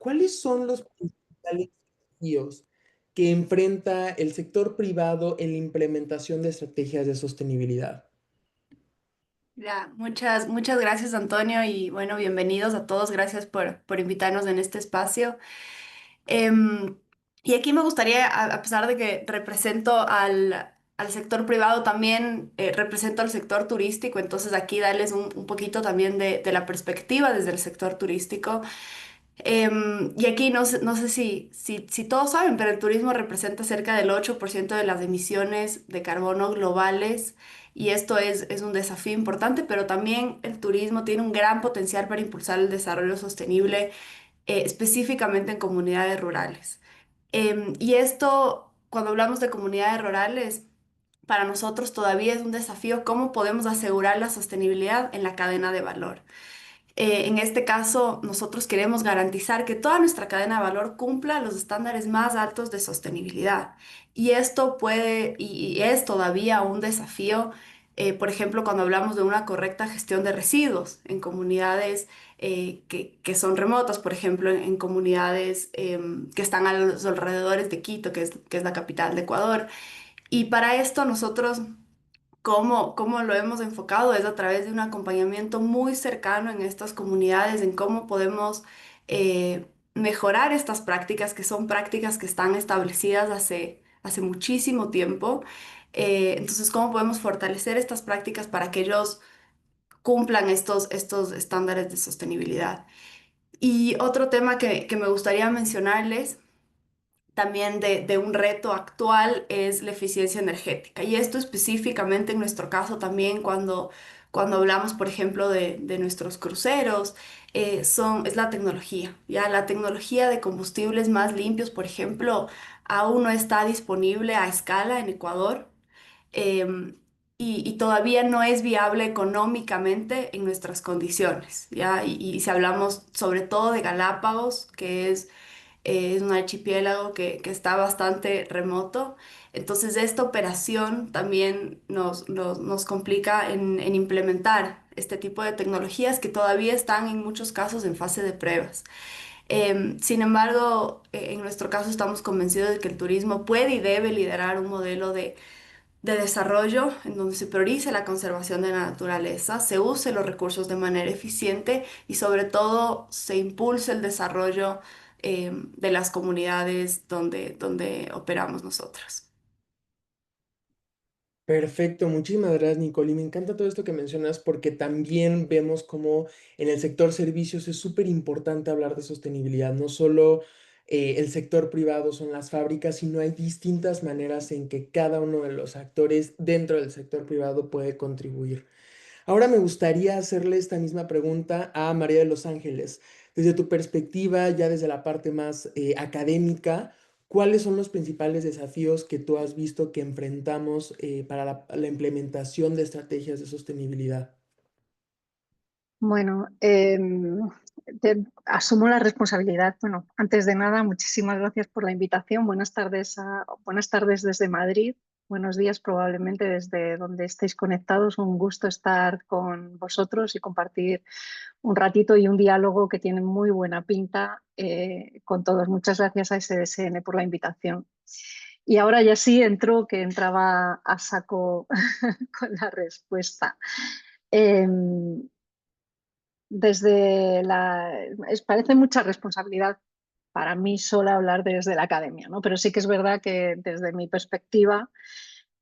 ¿cuáles son los principales desafíos que enfrenta el sector privado en la implementación de estrategias de sostenibilidad? Ya, muchas gracias, Antonio, y bueno, bienvenidos a todos. Gracias por invitarnos en este espacio. Em, y aquí me gustaría, a pesar de que represento al sector privado, también represento al sector turístico, entonces aquí darles un poquito también de la perspectiva desde el sector turístico. Y aquí no sé si todos saben, pero el turismo representa cerca del 8% de las emisiones de carbono globales y esto es un desafío importante, pero también el turismo tiene un gran potencial para impulsar el desarrollo sostenible, específicamente en comunidades rurales. Y esto, cuando hablamos de comunidades rurales, para nosotros todavía es un desafío cómo podemos asegurar la sostenibilidad en la cadena de valor. En este caso, nosotros queremos garantizar que toda nuestra cadena de valor cumpla los estándares más altos de sostenibilidad. Y esto y es todavía un desafío, por ejemplo, cuando hablamos de una correcta gestión de residuos en comunidades que son remotas, por ejemplo, en comunidades que están a los alrededores de Quito, que es la capital de Ecuador. Y para esto nosotros cómo lo hemos enfocado es a través de un acompañamiento muy cercano en estas comunidades, en cómo podemos mejorar estas prácticas, que son prácticas que están establecidas hace muchísimo tiempo. Entonces, cómo podemos fortalecer estas prácticas para que ellos cumplan estos estándares de sostenibilidad. Y otro tema que me gustaría mencionarles también de un reto actual es la eficiencia energética. Y esto específicamente en nuestro caso también cuando hablamos, por ejemplo, de nuestros cruceros, es la tecnología. Ya la tecnología de combustibles más limpios, por ejemplo, aún no está disponible a escala en Ecuador. em, y todavía no es viable económicamente en nuestras condiciones, ¿ya? Y si hablamos sobre todo de Galápagos, que es un archipiélago que está bastante remoto. Entonces, esta operación también nos complica en implementar este tipo de tecnologías que todavía están en muchos casos en fase de pruebas. Sin embargo, en nuestro caso estamos convencidos de que el turismo puede y debe liderar un modelo de desarrollo en donde se priorice la conservación de la naturaleza, se use los recursos de manera eficiente y sobre todo se impulse el desarrollo de las comunidades donde operamos nosotros. Perfecto, muchísimas gracias, Nicole. Y me encanta todo esto que mencionas porque también vemos como en el sector servicios es súper importante hablar de sostenibilidad. No solo el sector privado son las fábricas, sino hay distintas maneras en que cada uno de los actores dentro del sector privado puede contribuir. Ahora me gustaría hacerle esta misma pregunta a María de los Ángeles. Desde tu perspectiva, ya desde la parte más académica, ¿cuáles son los principales desafíos que tú has visto que enfrentamos para la implementación de estrategias de sostenibilidad? Bueno, asumo la responsabilidad. Bueno, antes de nada, muchísimas gracias por la invitación. Buenas tardes desde Madrid. Buenos días probablemente desde donde estéis conectados. Un gusto estar con vosotros y compartir un ratito y un diálogo que tiene muy buena pinta con todos. Muchas gracias a SDSN por la invitación. Y ahora ya sí entro, que entraba a saco con la respuesta. Em, parece mucha responsabilidad para mí sola hablar desde la academia, ¿no? Pero sí que es verdad que desde mi perspectiva,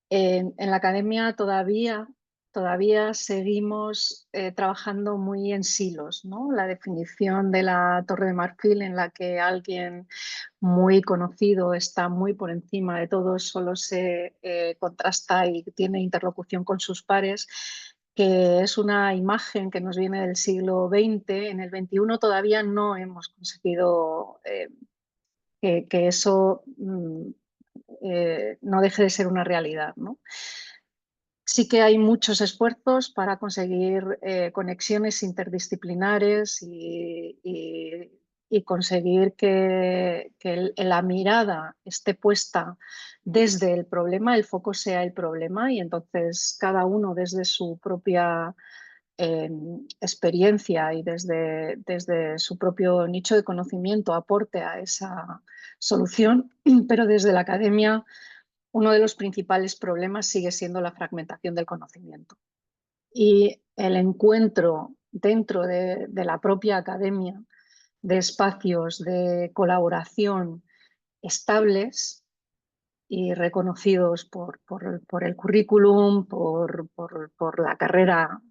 en la academia todavía seguimos trabajando muy en silos, ¿no? La definición de la Torre de Marfil, en la que alguien muy conocido está muy por encima de todos, solo se contrasta y tiene interlocución con sus pares, que es una imagen que nos viene del siglo XX. En el XXI todavía no hemos conseguido que eso no deje de ser una realidad, ¿no? Sí que hay muchos esfuerzos para conseguir conexiones interdisciplinares y conseguir que la mirada esté puesta desde el problema, el foco sea el problema y entonces cada uno desde su propia experiencia y desde su propio nicho de conocimiento aporte a esa solución, pero desde la academia uno de los principales problemas sigue siendo la fragmentación del conocimiento. Y el encuentro dentro de la propia academia de espacios de colaboración estables y reconocidos por el currículum, por la carrera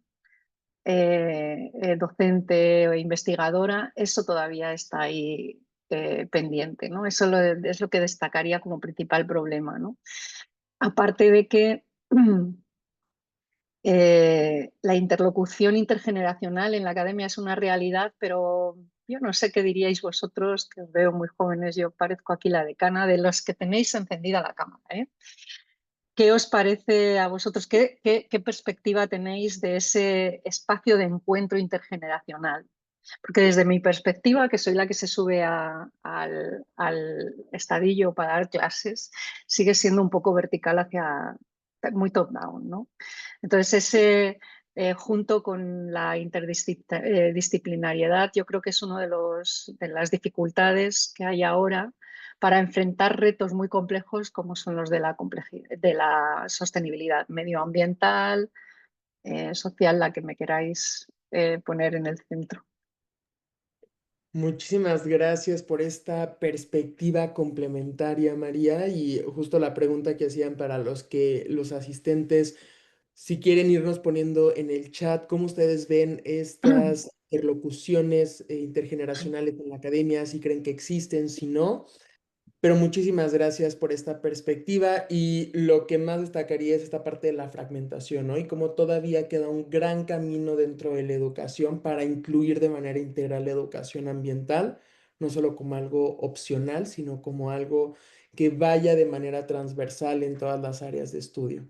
docente o investigadora, eso todavía está ahí pendiente, ¿no? Eso es lo que destacaría como principal problema, ¿no? Aparte de que la interlocución intergeneracional en la academia es una realidad, pero yo no sé qué diríais vosotros, que os veo muy jóvenes, yo parezco aquí la decana, de los que tenéis encendida la cámara, ¿eh? ¿Qué os parece a vosotros? ¿Qué perspectiva tenéis de ese espacio de encuentro intergeneracional? Porque desde mi perspectiva, que soy la que se sube al estadillo para dar clases, sigue siendo un poco vertical hacia muy top-down, ¿no? Entonces, ese junto con la interdisciplinariedad, yo creo que es una de las dificultades que hay ahora para enfrentar retos muy complejos como son los de de la sostenibilidad medioambiental, social, la que me queráis poner en el centro. Muchísimas gracias por esta perspectiva complementaria, María, y justo la pregunta que hacían para los asistentes, si quieren irnos poniendo en el chat, cómo ustedes ven estas interlocuciones intergeneracionales en la academia, si creen que existen, si no. Pero muchísimas gracias por esta perspectiva y lo que más destacaría es esta parte de la fragmentación, ¿no? Y como todavía queda un gran camino dentro de la educación para incluir de manera integral la educación ambiental, no solo como algo opcional, sino como algo que vaya de manera transversal en todas las áreas de estudio.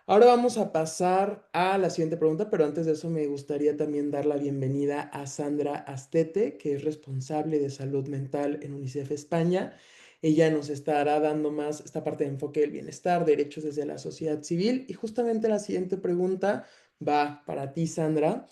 Ahora vamos a pasar a la siguiente pregunta, pero antes de eso me gustaría también dar la bienvenida a Sandra Astete, que es responsable de salud mental en UNICEF España. Ella nos estará dando más esta parte de enfoque del bienestar, derechos desde la sociedad civil. Y justamente la siguiente pregunta va para ti, Sandra.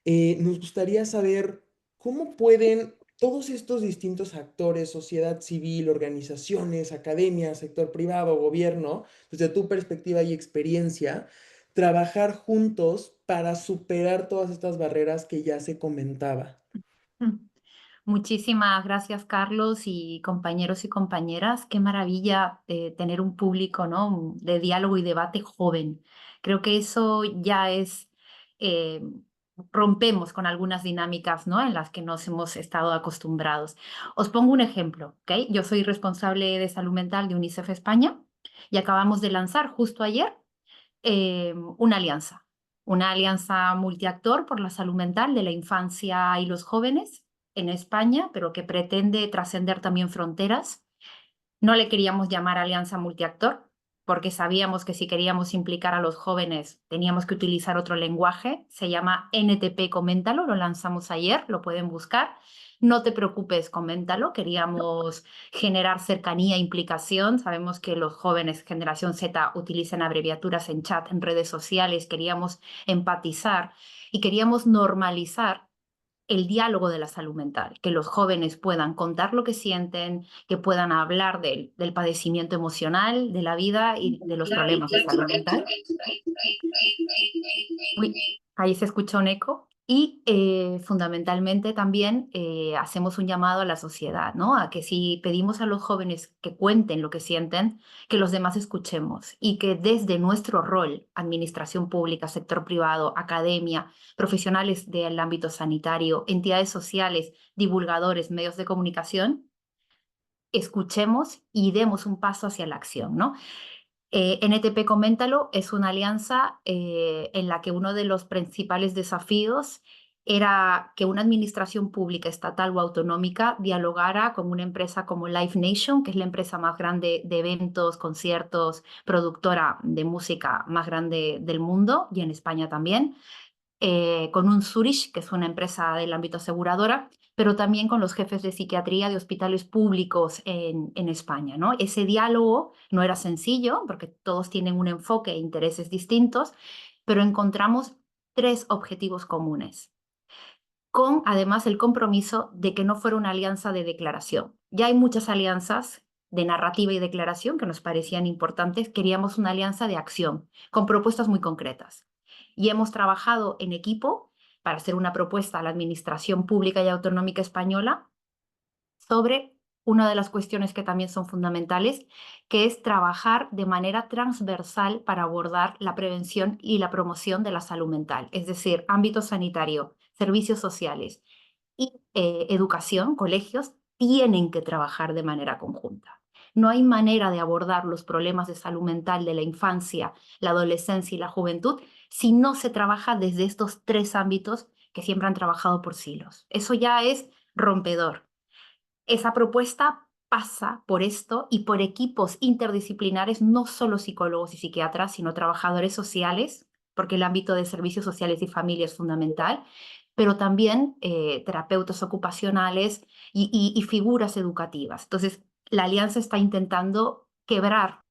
Nos gustaría saber cómo pueden todos estos distintos actores, sociedad civil, organizaciones, academia, sector privado, gobierno, desde tu perspectiva y experiencia, trabajar juntos para superar todas estas barreras que ya se comentaba. Mm. Muchísimas gracias, Carlos y compañeros y compañeras. Qué maravilla tener un público, ¿no? De diálogo y debate joven. Creo que eso ya es, eh, rompemos con algunas dinámicas, ¿no? En las que nos hemos estado acostumbrados. Os pongo un ejemplo, ¿ok? Yo soy responsable de salud mental de UNICEF España y acabamos de lanzar justo ayer una alianza multiactor por la salud mental de la infancia y los jóvenes en España, pero que pretende trascender también fronteras. No le queríamos llamar alianza multiactor porque sabíamos que si queríamos implicar a los jóvenes teníamos que utilizar otro lenguaje. Se llama NTP Coméntalo, lo lanzamos ayer, lo pueden buscar. No te preocupes, coméntalo. Queríamos generar cercanía e implicación. Sabemos que los jóvenes generación Z utilizan abreviaturas en chat, en redes sociales. Queríamos empatizar y queríamos normalizar el diálogo de la salud mental, que los jóvenes puedan contar lo que sienten, que puedan hablar del padecimiento emocional, de la vida y de los problemas de salud mental. Uy, ahí se escucha un eco. Y fundamentalmente también hacemos un llamado a la sociedad, ¿no? A que si pedimos a los jóvenes que cuenten lo que sienten, que los demás escuchemos y que desde nuestro rol, administración pública, sector privado, academia, profesionales del ámbito sanitario, entidades sociales, divulgadores, medios de comunicación, escuchemos y demos un paso hacia la acción, ¿no? NTP Coméntalo es una alianza en la que uno de los principales desafíos era que una administración pública, estatal o autonómica dialogara con una empresa como Live Nation, que es la empresa más grande de eventos, conciertos, productora de música más grande del mundo y en España también, con un Zurich, que es una empresa del ámbito aseguradora, pero también con los jefes de psiquiatría de hospitales públicos en España, ¿no? Ese diálogo no era sencillo porque todos tienen un enfoque e intereses distintos, pero encontramos 3 objetivos comunes, con además el compromiso de que no fuera una alianza de declaración. Ya hay muchas alianzas de narrativa y declaración que nos parecían importantes, queríamos una alianza de acción, con propuestas muy concretas. Y hemos trabajado en equipo para hacer una propuesta a la Administración Pública y Autonómica Española sobre una de las cuestiones que también son fundamentales, que es trabajar de manera transversal para abordar la prevención y la promoción de la salud mental, es decir, ámbito sanitario, servicios sociales y educación, colegios, tienen que trabajar de manera conjunta. No hay manera de abordar los problemas de salud mental de la infancia, la adolescencia y la juventud si no se trabaja desde estos 3 ámbitos que siempre han trabajado por silos. Eso ya es rompedor. Esa propuesta pasa por esto y por equipos interdisciplinares, no solo psicólogos y psiquiatras, sino trabajadores sociales, porque el ámbito de servicios sociales y familia es fundamental, pero también terapeutas ocupacionales y figuras educativas. Entonces, la alianza está intentando quebrar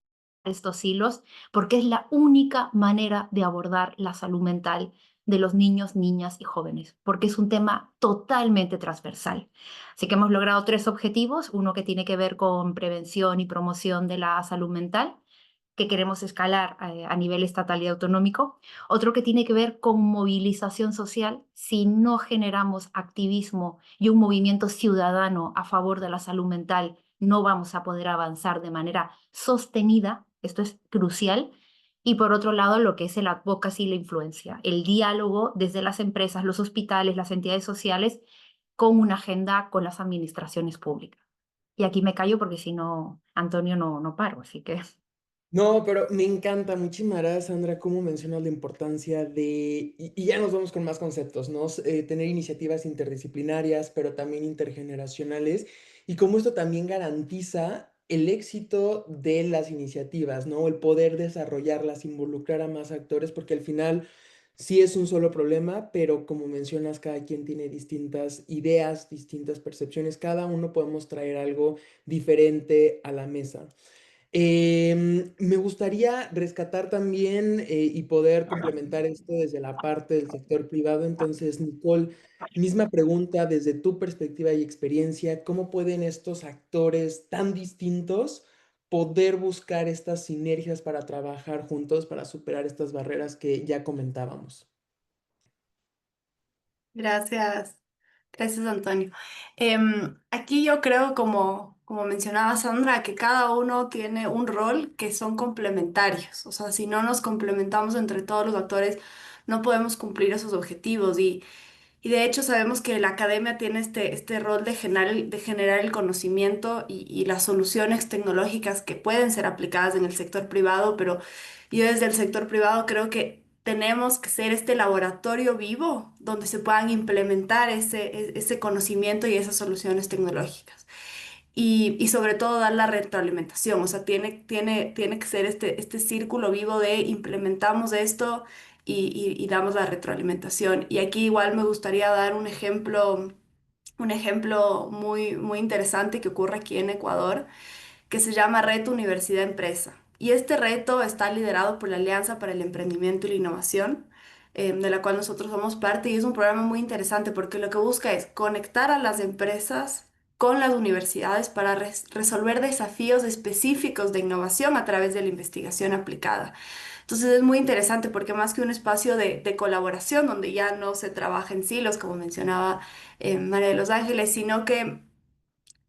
estos hilos porque es la única manera de abordar la salud mental de los niños, niñas y jóvenes, porque es un tema totalmente transversal. Así que hemos logrado 3 objetivos, uno que tiene que ver con prevención y promoción de la salud mental, que queremos escalar a nivel estatal y autonómico, otro que tiene que ver con movilización social. Si no generamos activismo y un movimiento ciudadano a favor de la salud mental, no vamos a poder avanzar de manera sostenida, esto es crucial. Y por otro lado, lo que es el advocacy y la influencia, el diálogo desde las empresas, los hospitales, las entidades sociales, con una agenda con las administraciones públicas. Y aquí me callo porque si no, Antonio, no paro, así que... No, pero me encanta, muchísimas gracias, Sandra, cómo mencionas la importancia de, y ya nos vamos con más conceptos, ¿no? Tener iniciativas interdisciplinarias, pero también intergeneracionales, y cómo esto también garantiza el éxito de las iniciativas, ¿no? El poder desarrollarlas, involucrar a más actores, porque al final sí es un solo problema, pero como mencionas, cada quien tiene distintas ideas, distintas percepciones, cada uno podemos traer algo diferente a la mesa. Me gustaría rescatar también y poder complementar esto desde la parte del sector privado. Entonces, Nicole, misma pregunta desde tu perspectiva y experiencia, ¿cómo pueden estos actores tan distintos poder buscar estas sinergias para trabajar juntos, para superar estas barreras que ya comentábamos? Gracias, gracias Antonio. Aquí yo creo, como mencionaba Sandra, que cada uno tiene un rol que son complementarios. O sea, si no nos complementamos entre todos los actores, no podemos cumplir esos objetivos. Y de hecho sabemos que la academia tiene este rol de generar el conocimiento y las soluciones tecnológicas que pueden ser aplicadas en el sector privado, pero yo desde el sector privado creo que tenemos que ser este laboratorio vivo donde se puedan implementar ese conocimiento y esas soluciones tecnológicas. Y sobre todo dar la retroalimentación, o sea, tiene que ser este círculo vivo de implementamos esto y damos la retroalimentación. Y aquí igual me gustaría dar un ejemplo muy interesante que ocurre aquí en Ecuador, que se llama Reto Universidad Empresa. Y este reto está liderado por la Alianza para el Emprendimiento y la Innovación, de la cual nosotros somos parte, y es un programa muy interesante porque lo que busca es conectar a las empresas con las universidades para resolver desafíos específicos de innovación a través de la investigación aplicada. Entonces es muy interesante porque más que un espacio de colaboración donde ya no se trabaja en silos, como mencionaba María de los Ángeles, sino que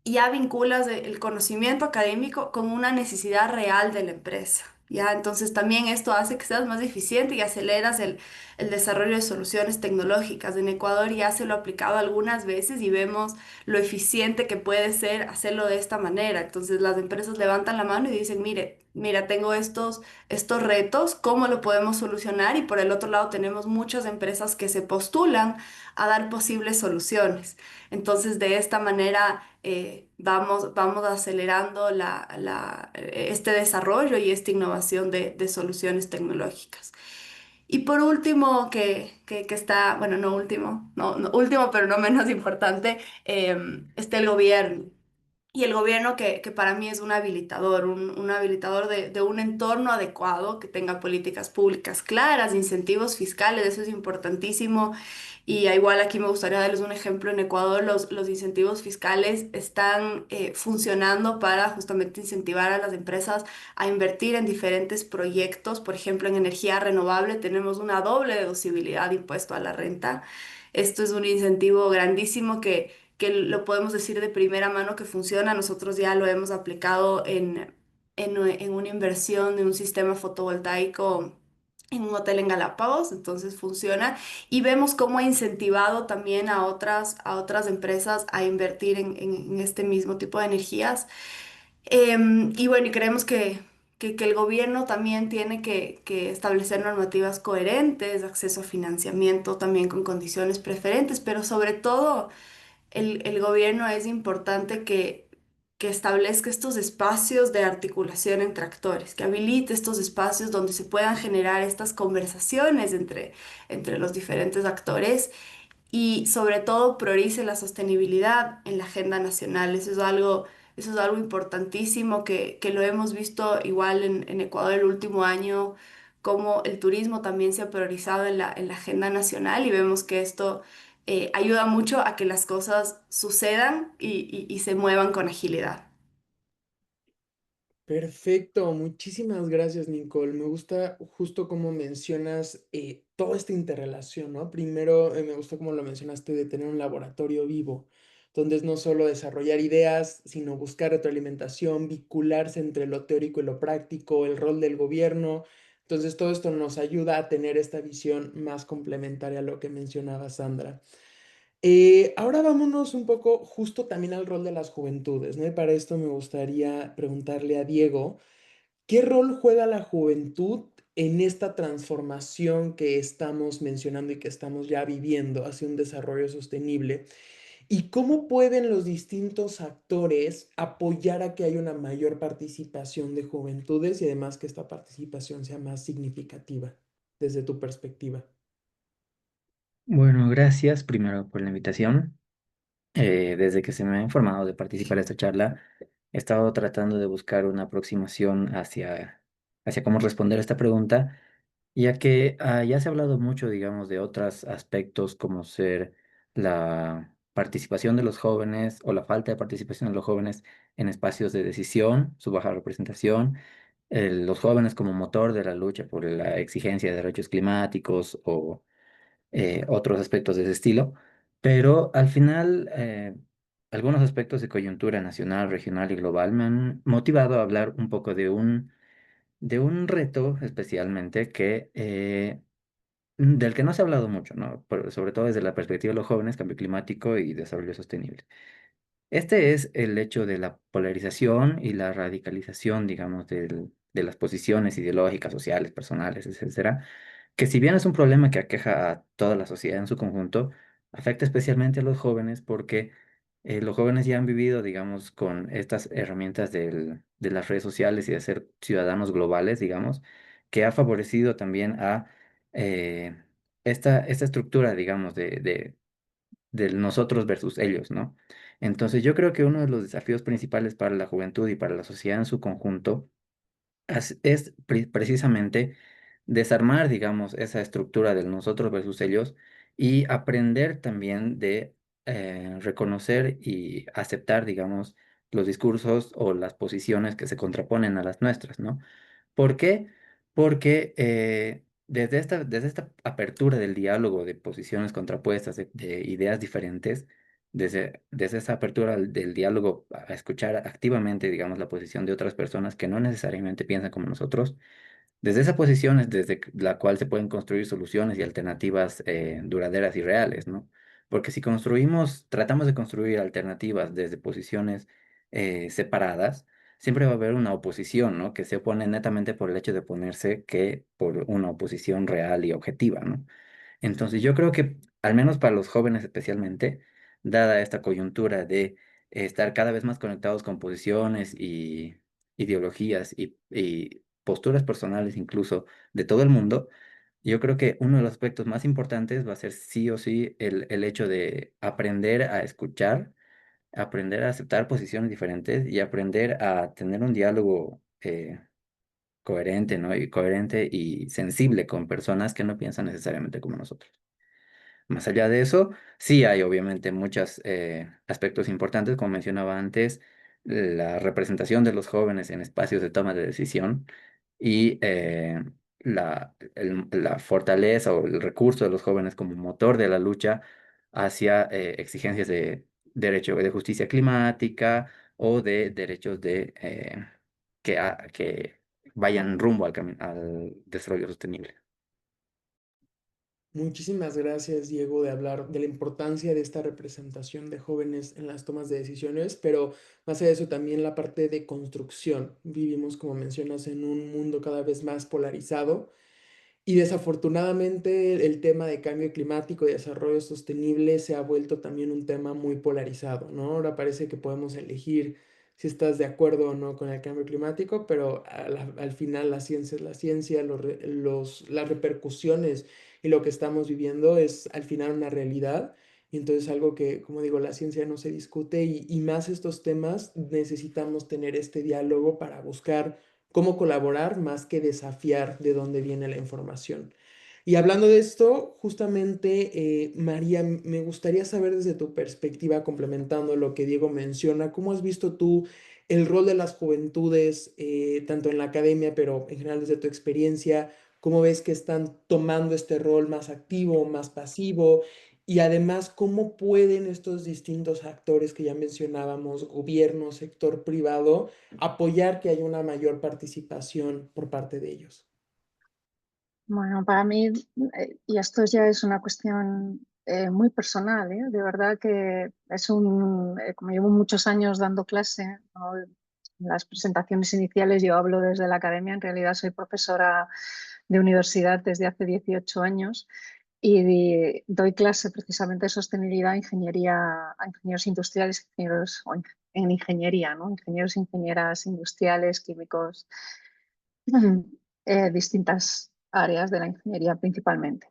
ya vinculas el conocimiento académico con una necesidad real de la empresa. ¿Ya? Entonces también esto hace que seas más eficiente y aceleras el desarrollo de soluciones tecnológicas. En Ecuador ya se lo ha aplicado algunas veces y vemos lo eficiente que puede ser hacerlo de esta manera. Entonces las empresas levantan la mano y dicen, mira, tengo estos retos, ¿cómo lo podemos solucionar? Y por el otro lado tenemos muchas empresas que se postulan a dar posibles soluciones. Entonces, de esta manera vamos acelerando este desarrollo y esta innovación de soluciones tecnológicas. Y por último, que está, bueno, no último, último, pero no menos importante, está el gobierno. y el gobierno que para mí es un habilitador de un entorno adecuado, que tenga políticas públicas claras, incentivos fiscales, eso es importantísimo. Y igual aquí me gustaría darles un ejemplo. En Ecuador los incentivos fiscales están funcionando para justamente incentivar a las empresas a invertir en diferentes proyectos. Por ejemplo, en energía renovable tenemos una doble deducibilidad de impuesto a la renta. Esto es un incentivo grandísimo que lo podemos decir de primera mano que funciona. Nosotros ya lo hemos aplicado en una inversión de un sistema fotovoltaico en un hotel en Galápagos, entonces funciona y vemos cómo ha incentivado también a otras empresas a invertir en este mismo tipo de energías. Y bueno, y creemos que el gobierno también tiene que establecer normativas coherentes, acceso a financiamiento también con condiciones preferentes, pero sobre todo el gobierno es importante que establezca estos espacios de articulación entre actores, que habilite estos espacios donde se puedan generar estas conversaciones entre los diferentes actores y sobre todo priorice la sostenibilidad en la agenda nacional. Eso es algo importantísimo que lo hemos visto igual en Ecuador el último año, como el turismo también se ha priorizado en la agenda nacional y vemos que esto ayuda mucho a que las cosas sucedan y se muevan con agilidad. Perfecto, muchísimas gracias, Nicole. Me gusta justo como mencionas toda esta interrelación, ¿no? Primero, me gusta como lo mencionaste de tener un laboratorio vivo, donde es no solo desarrollar ideas, sino buscar retroalimentación, vincularse entre lo teórico y lo práctico, el rol del gobierno. Entonces, todo esto nos ayuda a tener esta visión más complementaria a lo que mencionaba Sandra. Ahora vámonos un poco justo también al rol de las juventudes, ¿no? Y para esto me gustaría preguntarle a Diego, ¿qué rol juega la juventud en esta transformación que estamos mencionando y que estamos ya viviendo hacia un desarrollo sostenible? ¿Y cómo pueden los distintos actores apoyar a que haya una mayor participación de juventudes y además que esta participación sea más significativa desde tu perspectiva? Bueno, gracias primero por la invitación. Desde que se me ha informado de participar en esta charla, he estado tratando de buscar una aproximación hacia cómo responder esta pregunta, ya que ya se ha hablado mucho, digamos, de otros aspectos como ser la participación de los jóvenes o la falta de participación de los jóvenes en espacios de decisión, su baja representación, los jóvenes como motor de la lucha por la exigencia de derechos climáticos o otros aspectos de ese estilo, pero al final algunos aspectos de coyuntura nacional, regional y global me han motivado a hablar un poco de un reto especialmente del que no se ha hablado mucho, ¿no? Sobre todo desde la perspectiva de los jóvenes, cambio climático y desarrollo sostenible. Este es el hecho de la polarización y la radicalización, digamos, de las posiciones ideológicas, sociales, personales, etcétera, que si bien es un problema que aqueja a toda la sociedad en su conjunto, afecta especialmente a los jóvenes porque los jóvenes ya han vivido, digamos, con estas herramientas de las redes sociales y de ser ciudadanos globales, digamos, que ha favorecido también a eh, esta estructura, digamos, del nosotros versus ellos, ¿no? Entonces yo creo que uno de los desafíos principales para la juventud y para la sociedad en su conjunto precisamente desarmar, digamos, esa estructura del nosotros versus ellos y aprender también de reconocer y aceptar, digamos, los discursos o las posiciones que se contraponen a las nuestras, ¿no? ¿Por qué? Porque desde esta apertura del diálogo de posiciones contrapuestas, de ideas diferentes, desde esa apertura del diálogo a escuchar activamente, digamos, la posición de otras personas que no necesariamente piensan como nosotros, desde esa posición es desde la cual se pueden construir soluciones y alternativas duraderas y reales, ¿no? Porque si tratamos de construir alternativas desde posiciones separadas, siempre va a haber una oposición, ¿no? Que se opone netamente por el hecho de oponerse que por una oposición real y objetiva, ¿no? Entonces yo creo que, al menos para los jóvenes especialmente, dada esta coyuntura de estar cada vez más conectados con posiciones y ideologías y posturas personales incluso de todo el mundo, yo creo que uno de los aspectos más importantes va a ser sí o sí el hecho de aprender a escuchar aprender a aceptar posiciones diferentes y aprender a tener un diálogo coherente, ¿no? Y coherente y sensible con personas que no piensan necesariamente como nosotros. Más allá de eso, sí hay obviamente muchos aspectos importantes, como mencionaba antes, la representación de los jóvenes en espacios de toma de decisión y la fortaleza o el recurso de los jóvenes como motor de la lucha hacia exigencias de derecho de justicia climática o de derechos que vayan rumbo al desarrollo sostenible. Muchísimas gracias, Diego, de hablar de la importancia de esta representación de jóvenes en las tomas de decisiones, pero más allá de eso también la parte de construcción. Vivimos, como mencionas, en un mundo cada vez más polarizado y desafortunadamente el tema de cambio climático y desarrollo sostenible se ha vuelto también un tema muy polarizado, ¿no? Ahora parece que podemos elegir si estás de acuerdo o no con el cambio climático, pero al final la ciencia es la ciencia, las repercusiones y lo que estamos viviendo es al final una realidad. Y entonces algo que, como digo, la ciencia no se discute y más estos temas necesitamos tener este diálogo para buscar cómo colaborar más que desafiar de dónde viene la información. Y hablando de esto, justamente, María, me gustaría saber desde tu perspectiva, complementando lo que Diego menciona, ¿cómo has visto tú el rol de las juventudes, tanto en la academia, pero en general desde tu experiencia? ¿Cómo ves que están tomando este rol más activo, más pasivo? Y además, ¿cómo pueden estos distintos actores que ya mencionábamos, gobierno, sector privado, apoyar que haya una mayor participación por parte de ellos? Bueno, para mí, y esto ya es una cuestión muy personal, de verdad que es como llevo muchos años dando clase, ¿no? En las presentaciones iniciales yo hablo desde la academia, en realidad soy profesora de universidad desde hace 18 años y doy clase precisamente de sostenibilidad a ingenieros industriales, en ingeniería, ¿no? Ingenieros, ingenieras industriales, químicos, distintas áreas de la ingeniería principalmente.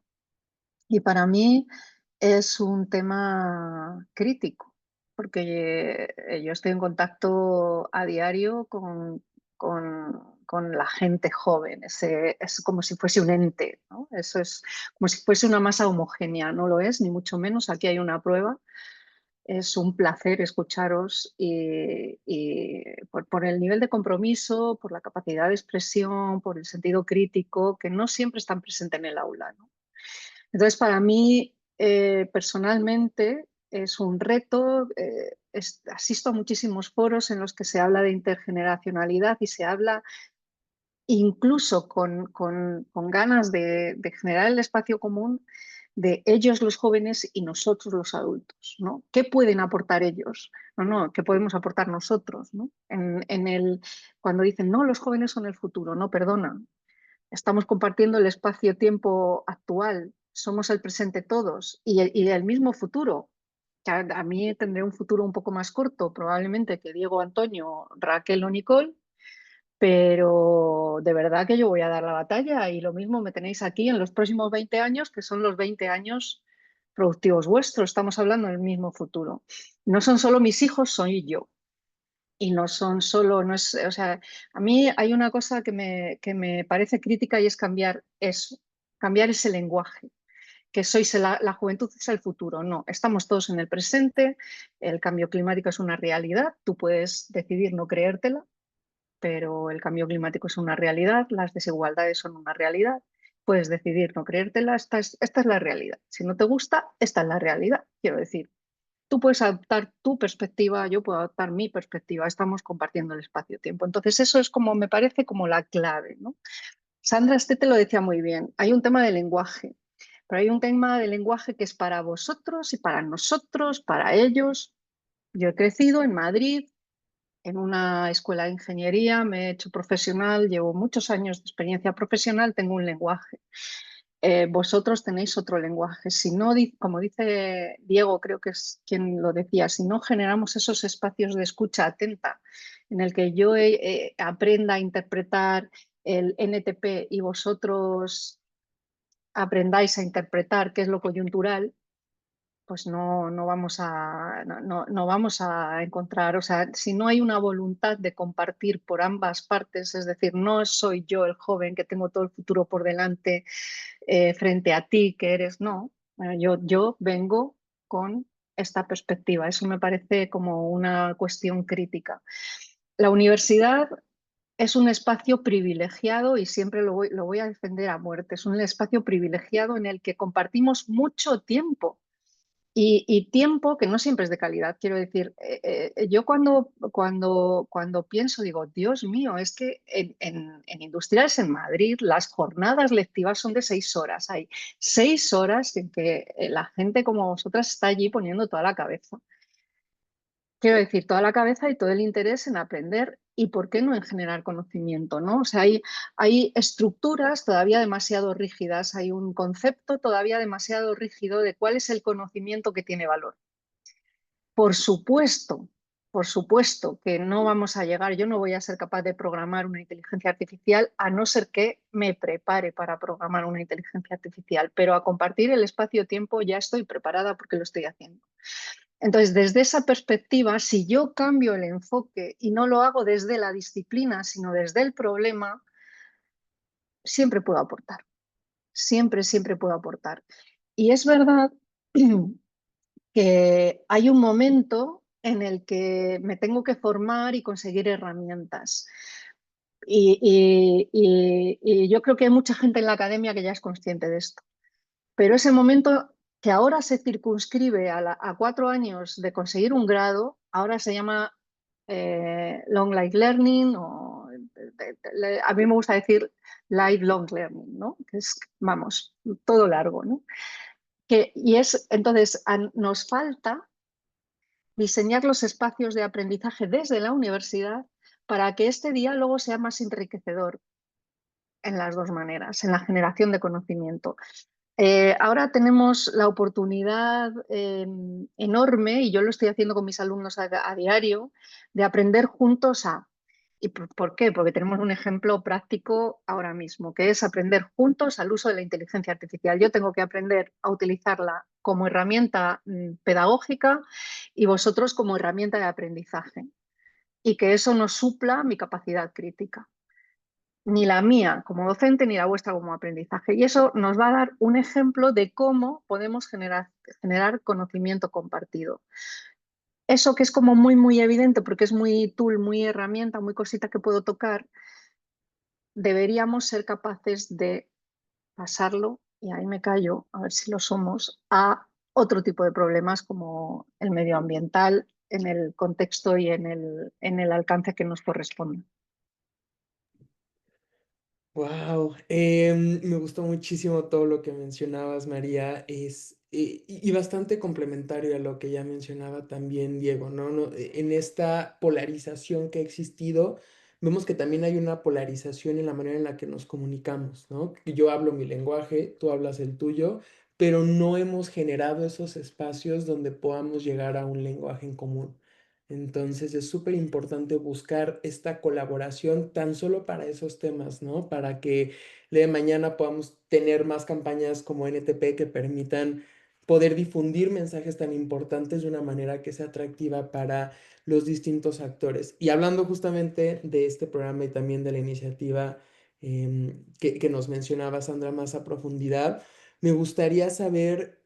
Y para mí es un tema crítico, porque yo estoy en contacto a diario con la gente joven. Es como si fuese un ente, ¿no? Eso es como si fuese una masa homogénea. No lo es, ni mucho menos. Aquí hay una prueba. Es un placer escucharos y por el nivel de compromiso, por la capacidad de expresión, por el sentido crítico, que no siempre están presentes en el aula, ¿no? Entonces, para mí, personalmente, es un reto. Asisto a muchísimos foros en los que se habla de intergeneracionalidad y se habla incluso con ganas de generar el espacio común de ellos los jóvenes y nosotros los adultos, ¿no? ¿Qué pueden aportar ellos? No, ¿qué podemos aportar nosotros? ¿No? Cuando dicen, no, los jóvenes son el futuro, no, perdona, estamos compartiendo el espacio-tiempo actual, somos el presente todos y el mismo futuro. Que a mí tendré un futuro un poco más corto, probablemente que Diego, Antonio, Raquel o Nicole, pero de verdad que yo voy a dar la batalla y lo mismo me tenéis aquí en los próximos 20 años, que son los 20 años productivos vuestros, estamos hablando del mismo futuro. No son solo mis hijos, soy yo. Y no son solo, no es, o sea, a mí hay una cosa que me parece crítica y es cambiar eso, cambiar ese lenguaje, que la juventud es el futuro. No, estamos todos en el presente, el cambio climático es una realidad, tú puedes decidir no creértela, pero el cambio climático es una realidad, las desigualdades son una realidad, puedes decidir no creértela, esta es la realidad. Si no te gusta, esta es la realidad, quiero decir. Tú puedes adaptar tu perspectiva, yo puedo adaptar mi perspectiva, estamos compartiendo el espacio-tiempo. Entonces eso es como, me parece como la clave, ¿no? Sandra te lo decía muy bien, hay un tema de lenguaje, pero hay un tema de lenguaje que es para vosotros y para nosotros, para ellos. Yo he crecido en Madrid, en una escuela de ingeniería, me he hecho profesional, llevo muchos años de experiencia profesional, tengo un lenguaje. Vosotros tenéis otro lenguaje. Si no, como dice Diego, creo que es quien lo decía, si no generamos esos espacios de escucha atenta en el que yo aprenda a interpretar el NTP y vosotros aprendáis a interpretar qué es lo coyuntural, pues no vamos a encontrar, o sea, si no hay una voluntad de compartir por ambas partes, es decir, no soy yo el joven que tengo todo el futuro por delante frente a ti que eres, no. Bueno, yo vengo con esta perspectiva, eso me parece como una cuestión crítica. La universidad es un espacio privilegiado y siempre lo voy a defender a muerte. Es un espacio privilegiado en el que compartimos mucho tiempo y tiempo que no siempre es de calidad. Quiero decir, yo cuando pienso, digo, Dios mío, es que en Industriales en Madrid las jornadas lectivas son de 6 horas. Hay 6 horas en que la gente como vosotras está allí poniendo toda la cabeza. Quiero decir, toda la cabeza y todo el interés en aprender y por qué no en generar conocimiento, ¿no? O sea, hay estructuras todavía demasiado rígidas, hay un concepto todavía demasiado rígido de cuál es el conocimiento que tiene valor. Por supuesto que no vamos a llegar, yo no voy a ser capaz de programar una inteligencia artificial a no ser que me prepare para programar una inteligencia artificial, pero a compartir el espacio-tiempo ya estoy preparada porque lo estoy haciendo. Entonces, desde esa perspectiva, si yo cambio el enfoque y no lo hago desde la disciplina, sino desde el problema, siempre puedo aportar. Siempre puedo aportar. Y es verdad que hay un momento en el que me tengo que formar y conseguir herramientas. Y yo creo que hay mucha gente en la academia que ya es consciente de esto. Pero ese momento que ahora se circunscribe a 4 años de conseguir un grado, ahora se llama Long Life Learning o a mí me gusta decir Lifelong Learning, ¿no? Que es, vamos, todo largo, ¿no? Entonces, nos falta diseñar los espacios de aprendizaje desde la universidad para que este diálogo sea más enriquecedor en las dos maneras, en la generación de conocimiento. Ahora tenemos la oportunidad enorme, y yo lo estoy haciendo con mis alumnos a diario, de aprender juntos a. ¿Y por qué? Porque tenemos un ejemplo práctico ahora mismo, que es aprender juntos al uso de la inteligencia artificial. Yo tengo que aprender a utilizarla como herramienta pedagógica y vosotros como herramienta de aprendizaje. Y que eso no supla mi capacidad crítica, ni la mía como docente, ni la vuestra como aprendizaje. Y eso nos va a dar un ejemplo de cómo podemos generar conocimiento compartido. Eso que es como muy evidente, porque es muy tool, muy herramienta, muy cosita que puedo tocar, deberíamos ser capaces de pasarlo, y ahí me callo, a ver si lo somos, a otro tipo de problemas como el medioambiental, en el contexto y en el alcance que nos corresponde. Wow, me gustó muchísimo todo lo que mencionabas, María, y bastante complementario a lo que ya mencionaba también Diego, ¿no? En esta polarización que ha existido, vemos que también hay una polarización en la manera en la que nos comunicamos, ¿no? Que yo hablo mi lenguaje, tú hablas el tuyo, pero no hemos generado esos espacios donde podamos llegar a un lenguaje en común. Entonces es súper importante buscar esta colaboración tan solo para esos temas, ¿no? Para que el día de mañana podamos tener más campañas como NTP que permitan poder difundir mensajes tan importantes de una manera que sea atractiva para los distintos actores. Y hablando justamente de este programa y también de la iniciativa que nos mencionaba Sandra más a profundidad, me gustaría saber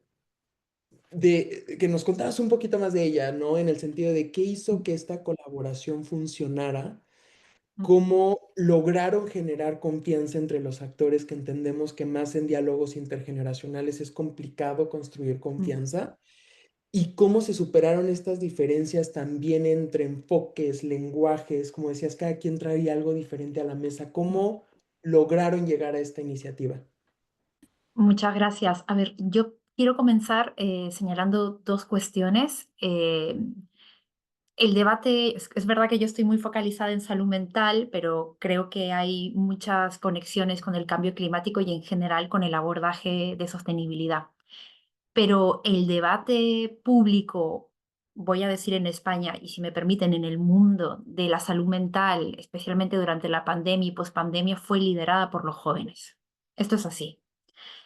de que nos contaras un poquito más de ella, ¿no? En el sentido de qué hizo que esta colaboración funcionara, cómo lograron generar confianza entre los actores, que entendemos que más en diálogos intergeneracionales es complicado construir confianza, y cómo se superaron estas diferencias también entre enfoques, lenguajes, como decías, cada quien traía algo diferente a la mesa, cómo lograron llegar a esta iniciativa. Muchas gracias. A ver, yo quiero comenzar señalando dos cuestiones. El debate, es verdad que yo estoy muy focalizada en salud mental, pero creo que hay muchas conexiones con el cambio climático y en general con el abordaje de sostenibilidad. Pero el debate público, voy a decir en España y si me permiten en el mundo de la salud mental, especialmente durante la pandemia y pospandemia, fue liderada por los jóvenes. Esto es así.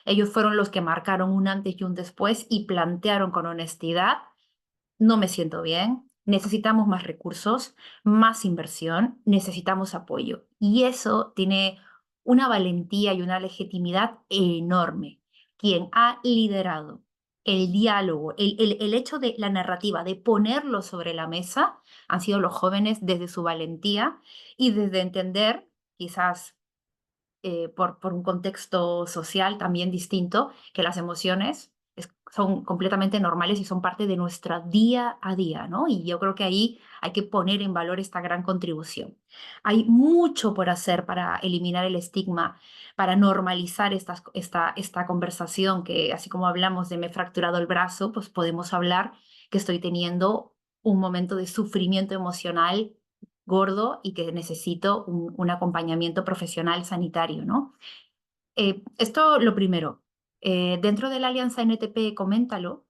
Ellos fueron los que marcaron un antes y un después y plantearon con honestidad: no me siento bien, necesitamos más recursos, más inversión, necesitamos apoyo. Y eso tiene una valentía y una legitimidad enorme. Quien ha liderado el diálogo, el hecho de la narrativa, de ponerlo sobre la mesa, han sido los jóvenes desde su valentía y desde entender, quizás por un contexto social también distinto, que las emociones son completamente normales y son parte de nuestra día a día, ¿no? Y yo creo que ahí hay que poner en valor esta gran contribución. Hay mucho por hacer para eliminar el estigma, para normalizar esta conversación que, así como hablamos de me he fracturado el brazo, pues podemos hablar que estoy teniendo un momento de sufrimiento emocional gordo y que necesito un acompañamiento profesional sanitario, ¿no? Esto lo primero. Dentro de la Alianza NTP, coméntalo,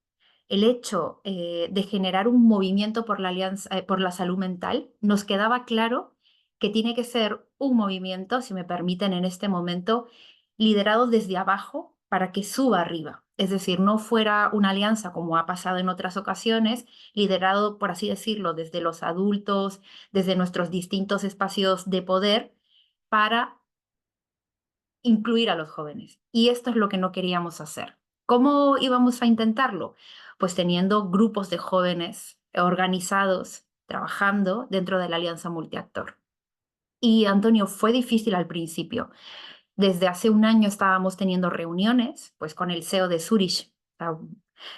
el hecho de generar un movimiento por la alianza, por la salud mental, nos quedaba claro que tiene que ser un movimiento, si me permiten en este momento, liderado desde abajo para que suba arriba. Es decir, no fuera una alianza como ha pasado en otras ocasiones, liderado, por así decirlo, desde los adultos, desde nuestros distintos espacios de poder, para incluir a los jóvenes. Y esto es lo que no queríamos hacer. ¿Cómo íbamos a intentarlo? Pues teniendo grupos de jóvenes organizados, trabajando dentro de la Alianza Multiactor. Y Antonio, fue difícil al principio. Desde hace un año estábamos teniendo reuniones, pues con el CEO de Zurich.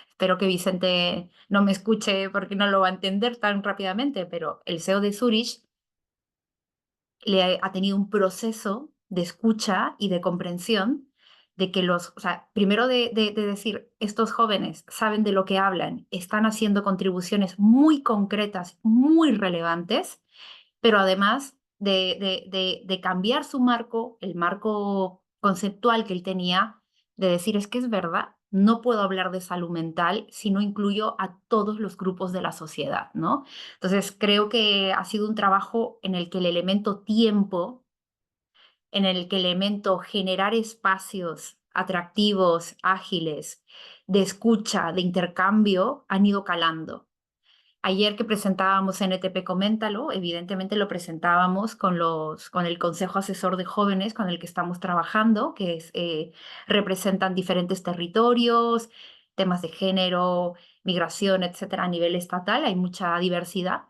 Espero que Vicente no me escuche porque no lo va a entender tan rápidamente, pero el CEO de Zurich ha tenido un proceso de escucha y de comprensión de que o sea, primero de decir, estos jóvenes saben de lo que hablan, están haciendo contribuciones muy concretas, muy relevantes, pero además de cambiar su marco, el marco conceptual que él tenía, de decir, es que es verdad, no puedo hablar de salud mental si no incluyo a todos los grupos de la sociedad, ¿no? Entonces, creo que ha sido un trabajo en el que el elemento tiempo, en el que el elemento generar espacios atractivos, ágiles, de escucha, de intercambio, han ido calando. Ayer que presentábamos NTP Coméntalo, evidentemente lo presentábamos con el Consejo Asesor de Jóvenes con el que estamos trabajando, que representan diferentes territorios, temas de género, migración, etcétera, a nivel estatal. Hay mucha diversidad.